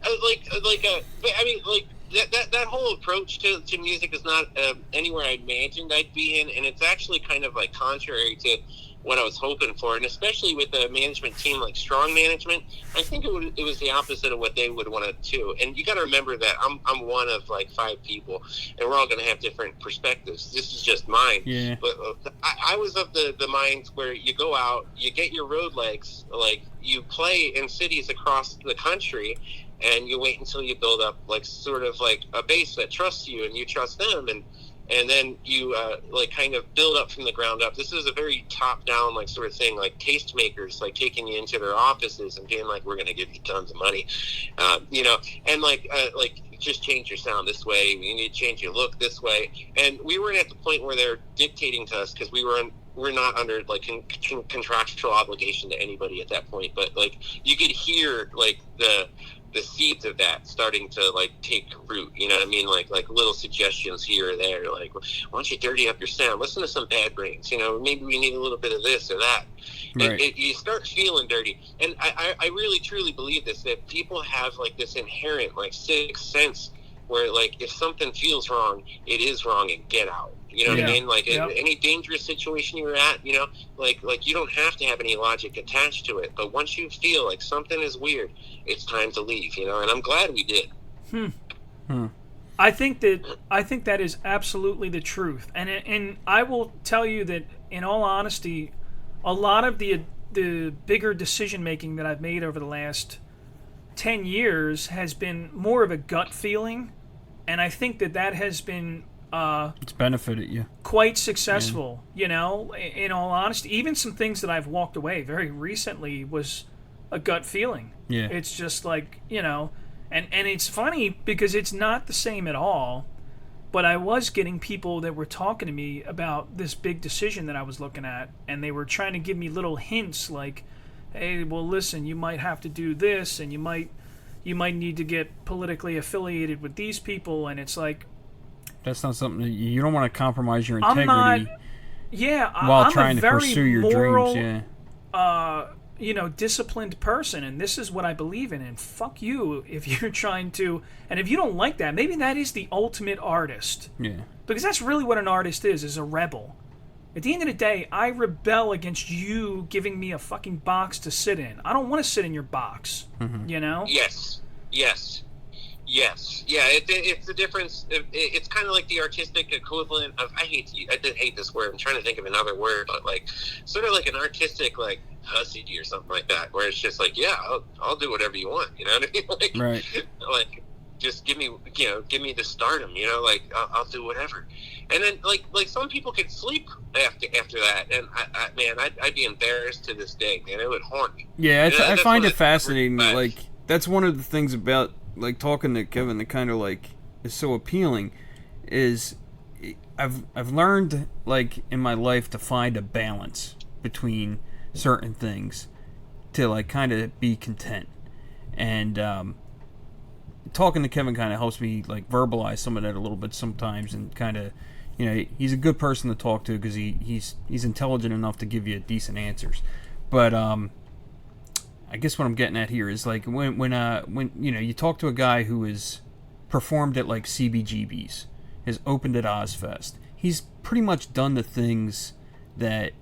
That whole approach to music is not anywhere I imagined I'd be in, and it's actually kind of like contrary to what I was hoping for, and especially with a management team like Strong Management, I think it was the opposite of what they would want to do. And you got to remember that I'm one of like 5 people, and we're all going to have different perspectives. This is just mine. Yeah. But I was of the mind where you go out, you get your road legs, like you play in cities across the country, and you wait until you build up like sort of like a base that trusts you and you trust them, and then you like kind of build up from the ground up. This is a very top down like sort of thing, like tastemakers like taking you into their offices and being like, we're going to give you tons of money, and like just change your sound this way, you need to change your look this way. And we weren't at the point where they're dictating to us, because we're not under like contractual obligation to anybody at that point, but like you could hear like the seeds of that starting to like take root, you know what I mean? Like little suggestions here or there, like, why don't you dirty up your sound? Listen to some Bad Brains, maybe we need a little bit of this or that. Right. You start feeling dirty. And I really truly believe this, that people have like this inherent like sixth sense where like if something feels wrong, it is wrong, and get out. You know what I mean? Like any dangerous situation you're at, like you don't have to have any logic attached to it. But once you feel like something is weird, it's time to leave, and I'm glad we did. I think that is absolutely the truth. And I will tell you that, in all honesty, a lot of the bigger decision making that I've made over the last 10 years has been more of a gut feeling. And I think that has been it's benefited you quite successful. In all honesty, even some things that I've walked away very recently was a gut feeling. It's just like, and it's funny because it's not the same at all, but I was getting people that were talking to me about this big decision that I was looking at, and they were trying to give me little hints like, hey, well, listen, you might have to do this, and you might need to get politically affiliated with these people. And it's like, that's not something that you don't want to compromise your integrity. I'm trying to pursue your moral, dreams. Disciplined person, and this is what I believe in. And fuck you if you're trying to, and if you don't like that, maybe that is the ultimate artist. Yeah. Because that's really what an artist is a rebel. At the end of the day, I rebel against you giving me a fucking box to sit in. I don't want to sit in your box. Yes. Yeah, it's the difference. It's kind of like the artistic equivalent of, I hate this word. I'm trying to think of another word, but like sort of like an artistic like hussy or something like that, where it's just like, yeah, I'll do whatever you want. You know what I mean? Like, right. Like, just give me the stardom. Like I'll do whatever. And then like some people could sleep after that, and I'd be embarrassed to this day, man. It would haunt me. Yeah, I find it fascinating. Like, that's one of the things about like talking to Kevin that kind of like is so appealing is I've learned like in my life to find a balance between certain things, to like kind of be content. And talking to Kevin kind of helps me like verbalize some of that a little bit sometimes, and kind of, you know, he's a good person to talk to because he's intelligent enough to give you decent answers. But I guess what I'm getting at here is like when you know, you talk to a guy who has performed at like CBGB's, has opened at Ozfest, he's pretty much done the things that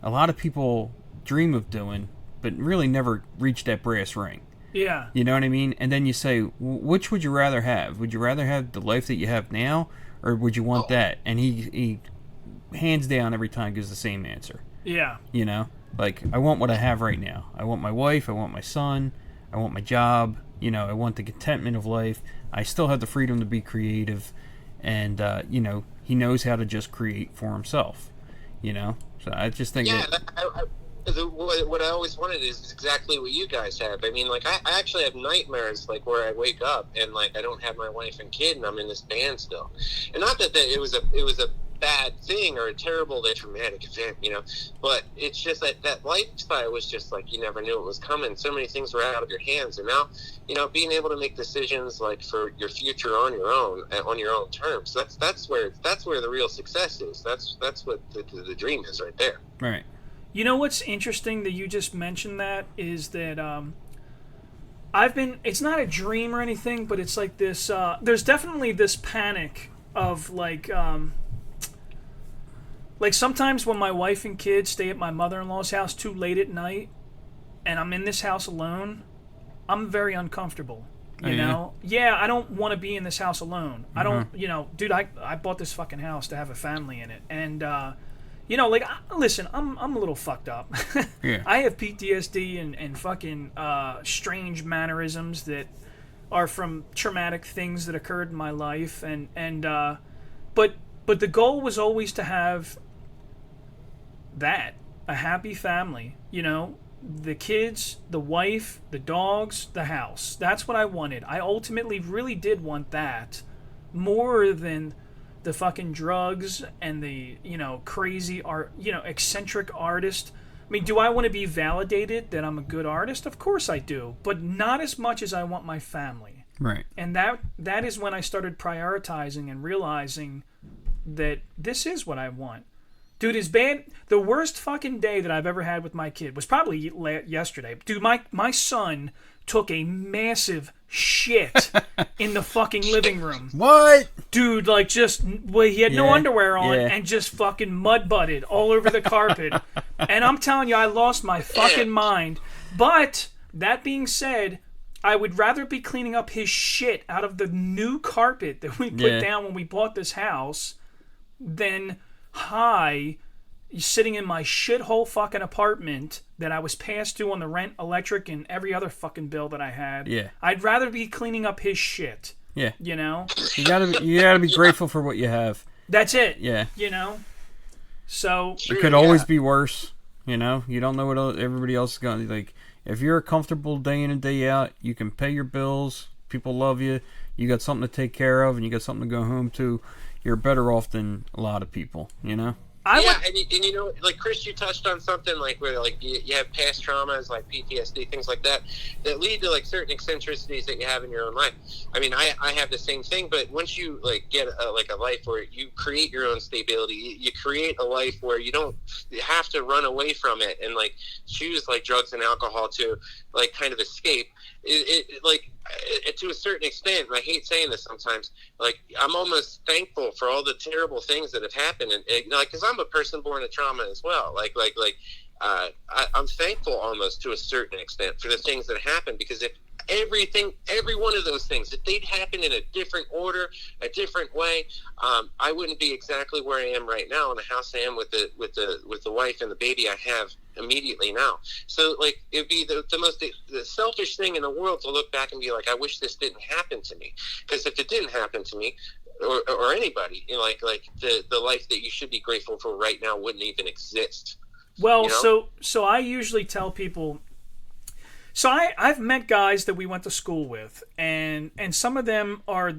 a lot of people dream of doing, but really never reached that brass ring. Yeah. You know what I mean? And then you say, which would you rather have? Would you rather have the life that you have now, or would you want that? And he hands down every time gives the same answer. Yeah. You know? Like, I want what I have right now. I want my wife, I want my son, I want my job, you know, I want the contentment of life. I still have the freedom to be creative, and, you know, he knows how to just create for himself, you know? So I just think what I always wanted is exactly what you guys have. I mean, like, I actually have nightmares, like, where I wake up and, like, I don't have my wife and kid and I'm in this band still. And not that it was a bad thing or a terrible, traumatic event, you know, but it's just that lifestyle was just like, you never knew it was coming. So many things were out of your hands, and now, you know, being able to make decisions like for your future on your own terms, that's where the real success is. That's what the dream is right there. right. You know what's interesting that you just mentioned that is that it's not a dream or anything, but it's like this, there's definitely this panic of like sometimes when my wife and kids stay at my mother-in-law's house too late at night and I'm in this house alone, I'm very uncomfortable. You know? Yeah, I don't want to be in this house alone. I don't, you know, dude, I bought this fucking house to have a family in it. And, you know, like, listen, I'm a little fucked up. Yeah. I have PTSD and fucking strange mannerisms that are from traumatic things that occurred in my life. But the goal was always to have a happy family, you know, the kids, the wife, the dogs, the house. That's what I wanted. I ultimately really did want that more than the fucking drugs and the, you know, crazy art, you know, eccentric artist. I mean, do I want to be validated that I'm a good artist? Of course I do, but not as much as I want my family. Right. And that is when I started prioritizing and realizing that this is what I want. Dude, is bad. The worst fucking day that I've ever had with my kid was probably yesterday. Dude, my son took a massive shit in the fucking living room. What? Dude, like he had no underwear on and just fucking mud butted all over the carpet. And I'm telling you, I lost my fucking mind. But that being said, I would rather be cleaning up his shit out of the new carpet that we put down when we bought this house than sitting in my shithole fucking apartment that I was passed to on the rent, electric, and every other fucking bill that I had. Yeah. I'd rather be cleaning up his shit. Yeah. You know? You gotta be grateful for what you have. That's it. Yeah. You know? So it could always be worse. You know? You don't know what everybody else is going to, like, if you're comfortable day in and day out, you can pay your bills, people love you, you got something to take care of, and you got something to go home to, you're better off than a lot of people, you know? And you know, like, Chris, you touched on something like where, like, you have past traumas, like PTSD, things like that lead to, like, certain eccentricities that you have in your own life. I mean, I have the same thing, but once you, like, get a life where you create your own stability, you create a life where you don't have to run away from it and, like, choose, like, drugs and alcohol to, like, kind of escape. To a certain extent, and I hate saying this sometimes, like, I'm almost thankful for all the terrible things that have happened, and like, because I'm a person born of trauma as well. I'm thankful almost to a certain extent for the things that happened, because if every one of those things, if they'd happened in a different order, a different way, I wouldn't be exactly where I am right now in the house I am with the wife and the baby I have immediately now. So, like, it'd be the most selfish thing in the world to look back and be like, I wish this didn't happen to me, because if it didn't happen to me or anybody, you know, like the life that you should be grateful for right now wouldn't even exist. Well, you know? so I usually tell people. So I've met guys that we went to school with, and some of them are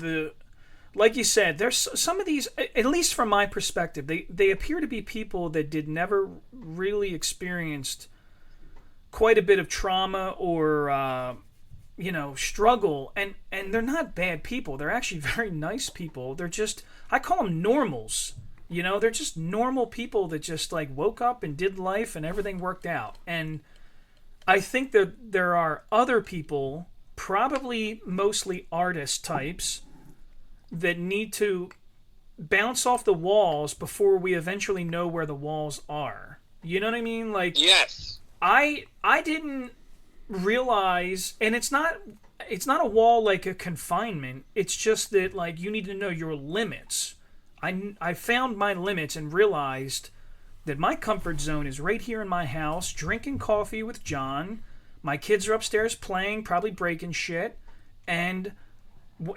like you said, there's some of these, at least from my perspective, they appear to be people that never really experienced quite a bit of trauma or struggle, and they're not bad people. They're actually very nice people. They're just, I call them normals. They're just normal people that just like woke up and did life and everything worked out. And I think that there are other people, probably mostly artist types, that need to bounce off the walls before we eventually know where the walls are. You know what I mean? Like, yes, I didn't realize, and it's not a wall like a confinement. It's just that like you need to know your limits. I found my limits and realized that my comfort zone is right here in my house, drinking coffee with John. My kids are upstairs playing, probably breaking shit, and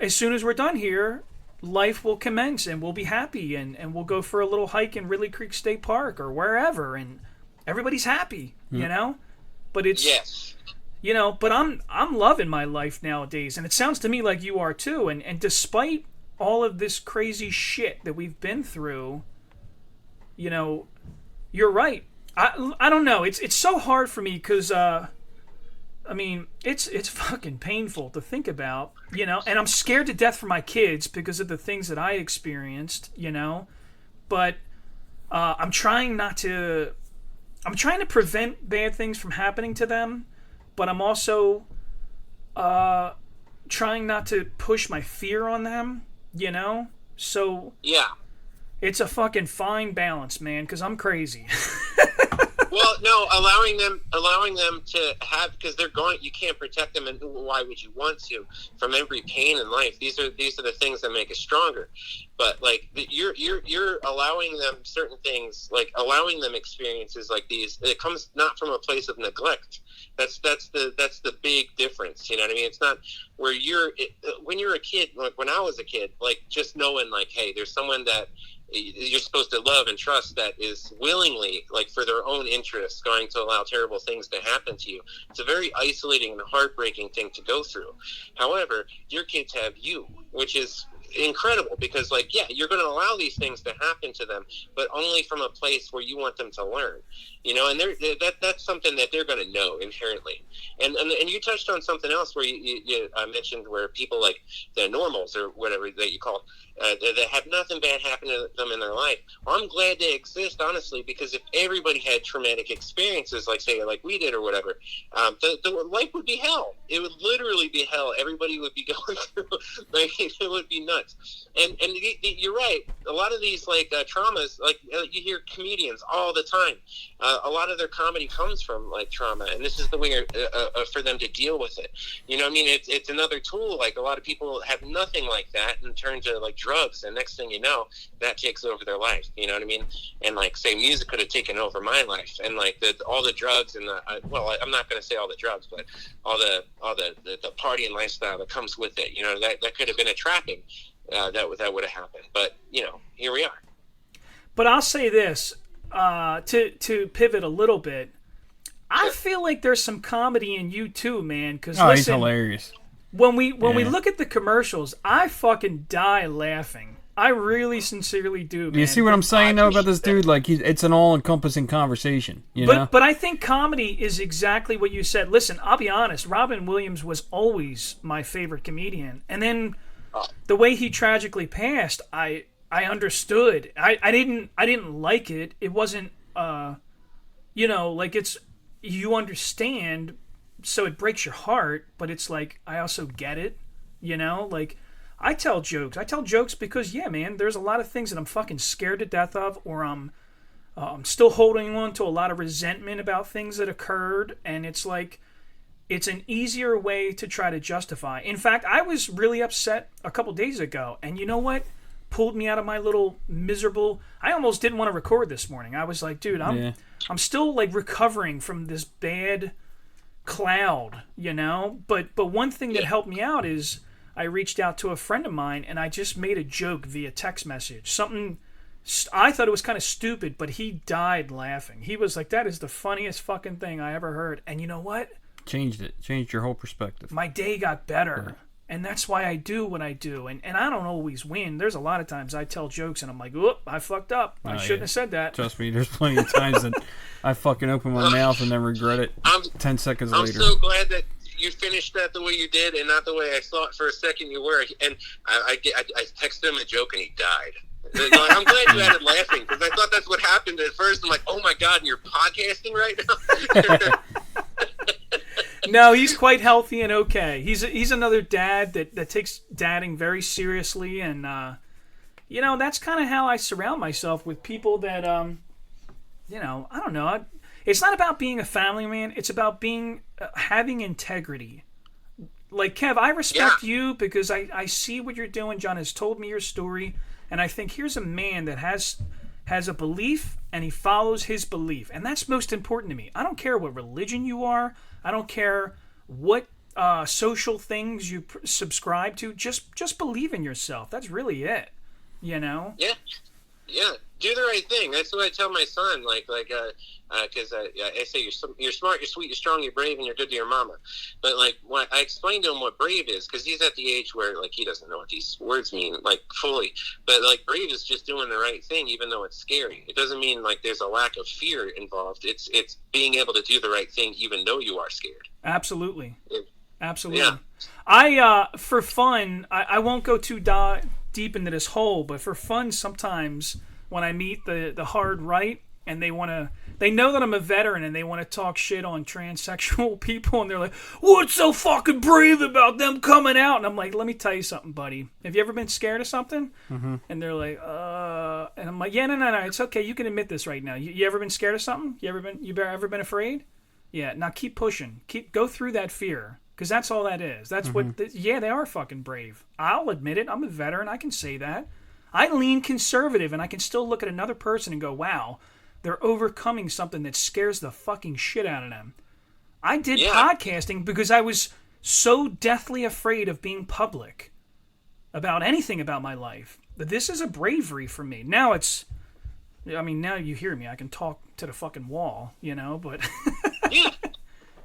as soon as we're done here, life will commence and we'll be happy and we'll go for a little hike in Ridley Creek State Park or wherever, and everybody's happy, But it's yes. But I'm loving my life nowadays, and it sounds to me like you are too. And despite all of this crazy shit that we've been through, you're right. I don't know. It's so hard for me because it's fucking painful to think about, and I'm scared to death for my kids because of the things that I experienced, but I'm trying to prevent bad things from happening to them, but I'm also trying not to push my fear on them, so yeah, it's a fucking fine balance, man, because I'm crazy. Well, no, allowing them to have, because they're going, you can't protect them, and why would you want to, from every pain in life? These are the things that make us stronger. But like you're allowing them certain things, like allowing them experiences like these. It comes not from a place of neglect. That's the big difference. You know what I mean? It's not where when you're a kid, like when I was a kid, like just knowing like, hey, there's someone that you're supposed to love and trust that is willingly, like for their own interests, going to allow terrible things to happen to you. It's a very isolating and heartbreaking thing to go through. However, your kids have you, which is incredible, because like, yeah, you're going to allow these things to happen to them, but only from a place where you want them to learn, and that's something that they're going to know inherently. And you touched on something else where you mentioned where people like the normals or whatever that you call that have nothing bad happen to them in their life. Well, I'm glad they exist, honestly, because if everybody had traumatic experiences, like say like we did or whatever, the life would be hell. It would literally be hell. Everybody would be going through, like, it would be nuts. And you're right. A lot of these like traumas, like you hear comedians all the time. A lot of their comedy comes from like trauma, and this is the way for them to deal with it. I mean, it's another tool. Like a lot of people have nothing like that and turn to like drugs, and next thing you know, that takes over their life. You know what I mean? And like, say, music could have taken over my life, and like all the drugs and I'm not going to say all the drugs, but all the partying lifestyle that comes with it. That could have been a trapping that would have happened. But here we are. But I'll say this to pivot a little bit. I feel like there's some comedy in you too, man. Because he's hilarious. When we look at the commercials, I fucking die laughing. I really sincerely do, man. You see what I'm saying though about this dude? Like, it's an all-encompassing conversation. But I think comedy is exactly what you said. Listen, I'll be honest. Robin Williams was always my favorite comedian, and then the way he tragically passed, I understood. I didn't like it. It wasn't like it's, you understand, so it breaks your heart, but it's like I also get it. Like I tell jokes because, yeah, man, there's a lot of things that I'm fucking scared to death of, or I'm still holding on to a lot of resentment about things that occurred, and it's like, it's an easier way to try to justify. In fact, I was really upset a couple days ago, and you know what pulled me out of my little miserable... I almost didn't want to record this morning. I was like, dude, I'm still like recovering from this bad cloud, But one thing that helped me out is I reached out to a friend of mine, and I just made a joke via text message. Something I thought it was kind of stupid, but he died laughing. He was like, that is the funniest fucking thing I ever heard. And you know what? Changed your whole perspective. My day got better. And that's why I do what I do. And I don't always win. There's a lot of times I tell jokes and I'm like, "Oop, I fucked up. I shouldn't have said that." Trust me, there's plenty of times that I fucking open my mouth and then regret it 10 seconds later. I'm so glad that you finished that the way you did and not the way I thought for a second you were. And I texted him a joke and he died. I'm glad you added laughing because I thought that's what happened at first. I'm like, oh my God, and you're podcasting right now? No, he's quite healthy and okay. He's another dad that takes dadding very seriously, and that's kind of how I surround myself with people that I don't know. It's not about being a family man. It's about being having integrity. Like Kev, I respect you because I see what you're doing. John has told me your story, and I think here's a man that has a belief and he follows his belief, and that's most important to me. I don't care what religion you are. I don't care what social things you subscribe to. Just believe in yourself. That's really it. Yeah. Do the right thing. That's what I tell my son. Because I say you're smart, you're sweet, you're strong, you're brave, and you're good to your mama. But when I explained to him what brave is, because he's at the age where he doesn't know what these words mean fully. But brave is just doing the right thing, even though it's scary. It doesn't mean there's a lack of fear involved. It's being able to do the right thing, even though you are scared. Absolutely. Absolutely. Yeah. I for fun, I won't go too deep into this hole, but for fun, sometimes when I meet the hard right and they know that I'm a veteran and they want to talk shit on transsexual people and they're like, what's so fucking brave about them coming out? And I'm like, let me tell you something, buddy. Have you ever been scared of something? Mm-hmm. And they're like, and I'm like, yeah, no, it's okay. You can admit this right now. You ever been scared of something? You ever been afraid? Yeah. Now keep pushing. Go through that fear. Because that's all that is. That's what... they are fucking brave. I'll admit it. I'm a veteran. I can say that. I lean conservative, and I can still look at another person and go, wow, they're overcoming something that scares the fucking shit out of them. I did podcasting because I was so deathly afraid of being public about anything about my life. But this is a bravery for me. Now now you hear me. I can talk to the fucking wall, but... Yeah.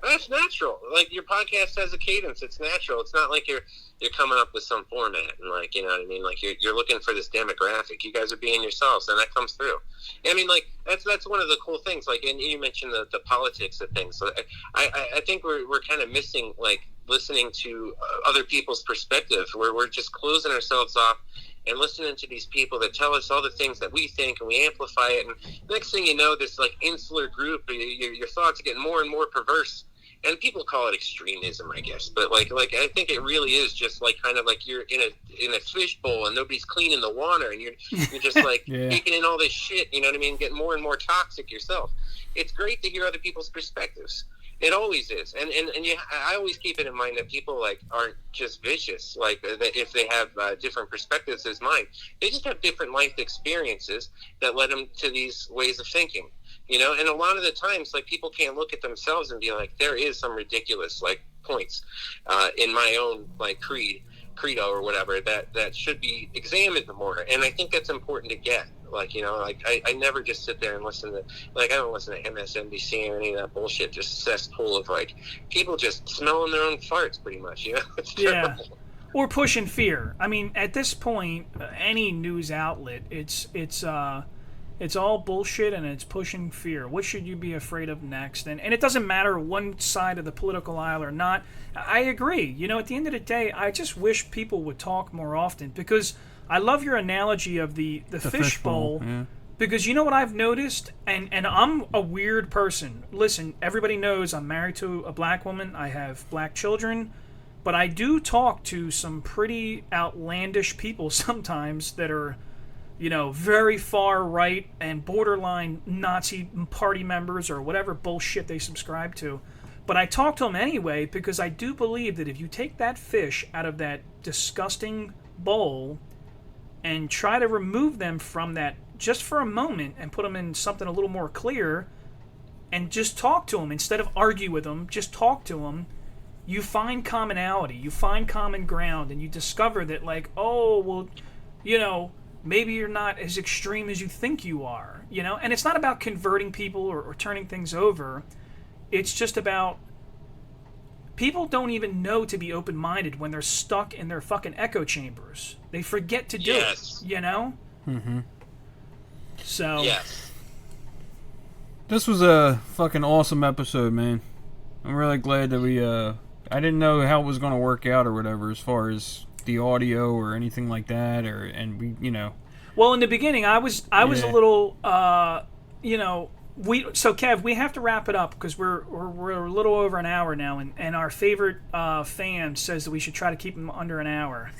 That's natural. Your podcast has a cadence. It's natural. It's not like you're coming up with some format and you know what I mean. You're looking for this demographic. You guys are being yourselves, and that comes through. I mean, that's one of the cool things. And you mentioned the politics of things. So I think we're kind of missing listening to other people's perspective. We're just closing ourselves off and listening to these people that tell us all the things that we think, and we amplify it. And next thing you know, this insular group, your thoughts are getting more and more perverse. And people call it extremism, I guess. But I think it really is just kind of you're in a fishbowl and nobody's cleaning the water, and you're just taking in all this shit. You know what I mean? Getting more and more toxic yourself. It's great to hear other people's perspectives. It always is, and I always keep it in mind that people aren't just vicious. That if they have different perspectives as mine, they just have different life experiences that led them to these ways of thinking. And a lot of the times, people can't look at themselves and be like, there is some ridiculous points in my own credo or whatever that should be examined more. And I think that's important to get. I never just sit there and listen to, I don't listen to MSNBC or any of that bullshit, just cesspool of, people just smelling their own farts, pretty much, It's terrible. Yeah. Or pushing fear. I mean, at this point, any news outlet, it's all bullshit and it's pushing fear. What should you be afraid of next? And it doesn't matter one side of the political aisle or not. I agree. At the end of the day, I just wish people would talk more often, because I love your analogy of the fishbowl. Yeah. Because you know what I've noticed? And I'm a weird person. Listen, everybody knows I'm married to a black woman. I have black children. But I do talk to some pretty outlandish people sometimes that are, very far right and borderline Nazi party members or whatever bullshit they subscribe to. But I talk to them anyway because I do believe that if you take that fish out of that disgusting bowl and try to remove them from that just for a moment and put them in something a little more clear and just talk to them instead of argue with them, just talk to them, you find commonality, you find common ground, and you discover that maybe you're not as extreme as you think you are, And it's not about converting people or turning things over. It's just about people don't even know to be open-minded when they're stuck in their fucking echo chambers. They forget to do it, you know? Mm-hmm. So... Yes. This was a fucking awesome episode, man. I'm really glad that we, I didn't know how it was going to work out or whatever as far as the audio or anything like that, and we, you know. Well, in the beginning, I was a little, you know, so Kev, we have to wrap it up because we're a little over an hour now, and our favorite fan says that we should try to keep him under an hour.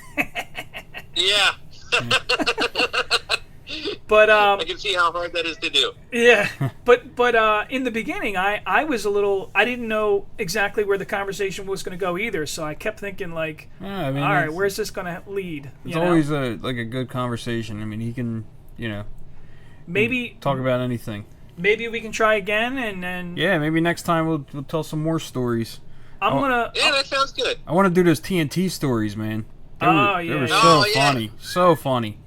Yeah. But I can see how hard that is to do. Yeah, but in the beginning, I was a little, I didn't know exactly where the conversation was going to go either, so I kept thinking like, I mean, all right, where's this going to lead? It's always a good conversation. I mean, he can, you know, maybe talk about anything. Maybe we can try again, and then maybe next time we'll tell some more stories. Yeah, that sounds good. I want to do those TNT stories, man. They were so funny.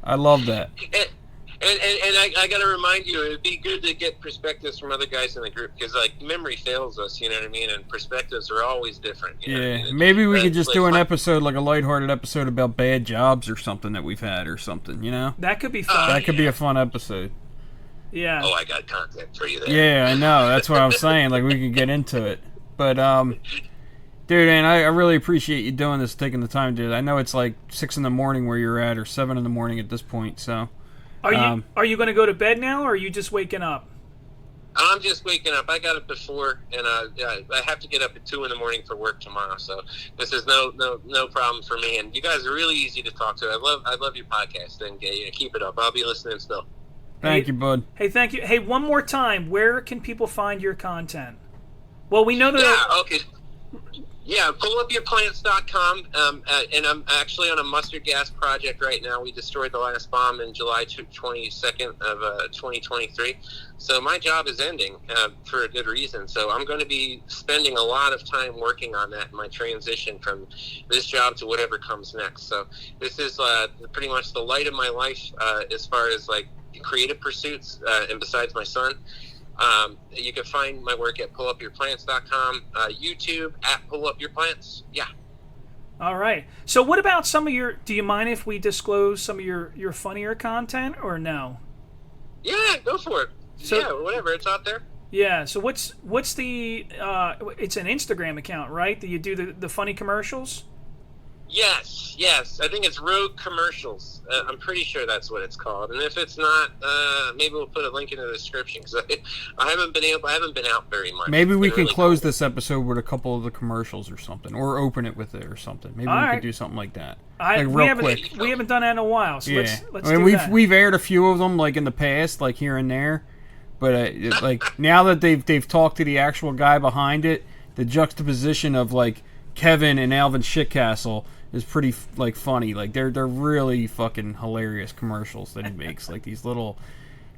I love that. And I got to remind you, it'd be good to get perspectives from other guys in the group because, like, memory fails us, you know what I mean? And perspectives are always different. You know what I mean? Maybe we could just do an episode, like a lighthearted episode about bad jobs or something that we've had or something, you know? That could be fun. That could be a fun episode. Yeah. Oh, I got content for you there. Yeah, I know. That's what I'm saying. Like, we could get into it. But, dude, and I really appreciate you doing this, taking the time to do it. I know it's like 6 in the morning where you're at, or 7 in the morning at this point, so... Are you going to go to bed now, or are you just waking up? I'm just waking up. I got up before, and I have to get up at 2 in the morning for work tomorrow. So this is no problem for me. And you guys are really easy to talk to. I love your podcast, and keep it up. I'll be listening still. Thank you, bud. Hey, thank you. Hey, one more time, where can people find your content? Well, we know that. Yeah. Okay. Yeah, pullupyourplants.com, and I'm actually on a mustard gas project right now. We destroyed the last bomb in July 22nd of 2023, so my job is ending for a good reason. So I'm going to be spending a lot of time working on that in my transition from this job to whatever comes next. So this is pretty much the light of my life as far as like creative pursuits, and besides my son. You can find my work at pullupyourplants.com, YouTube at pullupyourplants. Yeah. All right. So what about some of your, do you mind if we disclose some of your funnier content or no? Yeah, go for it. So, yeah, whatever. It's out there. Yeah. So what's the, it's an Instagram account, right? That you do the funny commercials? Yes. I think it's Rogue Commercials. I'm pretty sure that's what it's called. And if it's not, maybe we'll put a link in the description because I haven't been out very much. Maybe we can close this episode with a couple of the commercials or something, or open it with it or something. Maybe we could do something like that. We haven't done that in a while. So let's do that. We've aired a few of them like in the past, like here and there. But like now that they've talked to the actual guy behind it, the juxtaposition of like Kevin and Alvin Shitcastle is pretty like funny. Like they're really fucking hilarious commercials that he makes. Like these little,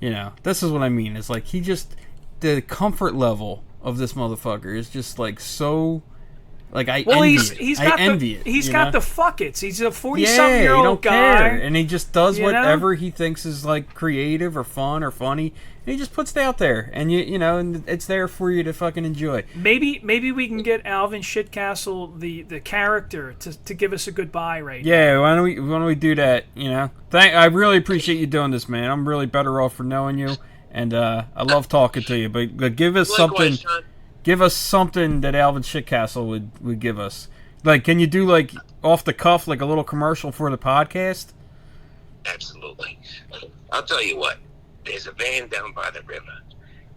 you know, this is what I mean. It's like the comfort level of this motherfucker is just like so. Like I envy it. He's got the fuckets. He's a 40-something-year-old guy, care. And he just does whatever he thinks is like creative or fun or funny. And he just puts it out there, and you know, and it's there for you to fucking enjoy. Maybe we can get Alvin Shitcastle, the character, to give us a goodbye right now. Yeah, why don't we do that? You know, I really appreciate you doing this, man. I'm really better off for knowing you, and I love talking to you. But give us something. Sean. Give us something that Alvin Shitcastle would give us. Like, can you do like off the cuff, like a little commercial for the podcast? Absolutely. I'll tell you what. There's a van down by the river,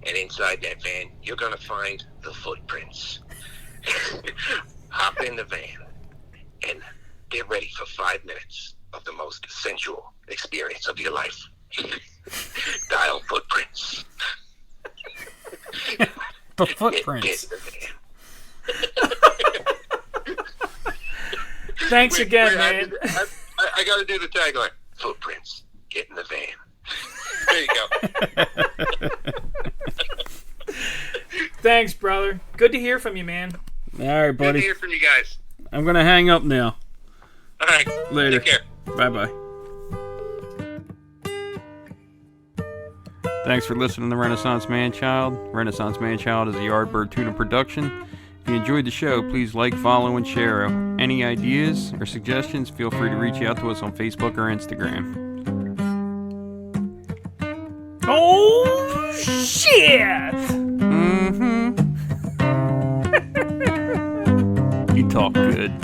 and inside that van, you're going to find the footprints. Hop in the van and get ready for 5 minutes of the most sensual experience of your life. Dial footprints. The footprints. Thanks again, man. I got to do the tagline. Footprints. Get in the van. There you go. Thanks, brother. Good to hear from you, man. All right, buddy. Good to hear from you guys. I'm going to hang up now. All right. Later. Take care. Bye-bye. Thanks for listening to Renaissance Man-Child. Renaissance Man-Child is a Yardbird Tuna production. You you enjoyed the show, please like, follow, and share. Any ideas or suggestions, feel free to reach out to us on Facebook or Instagram. Oh, shit! You talk good.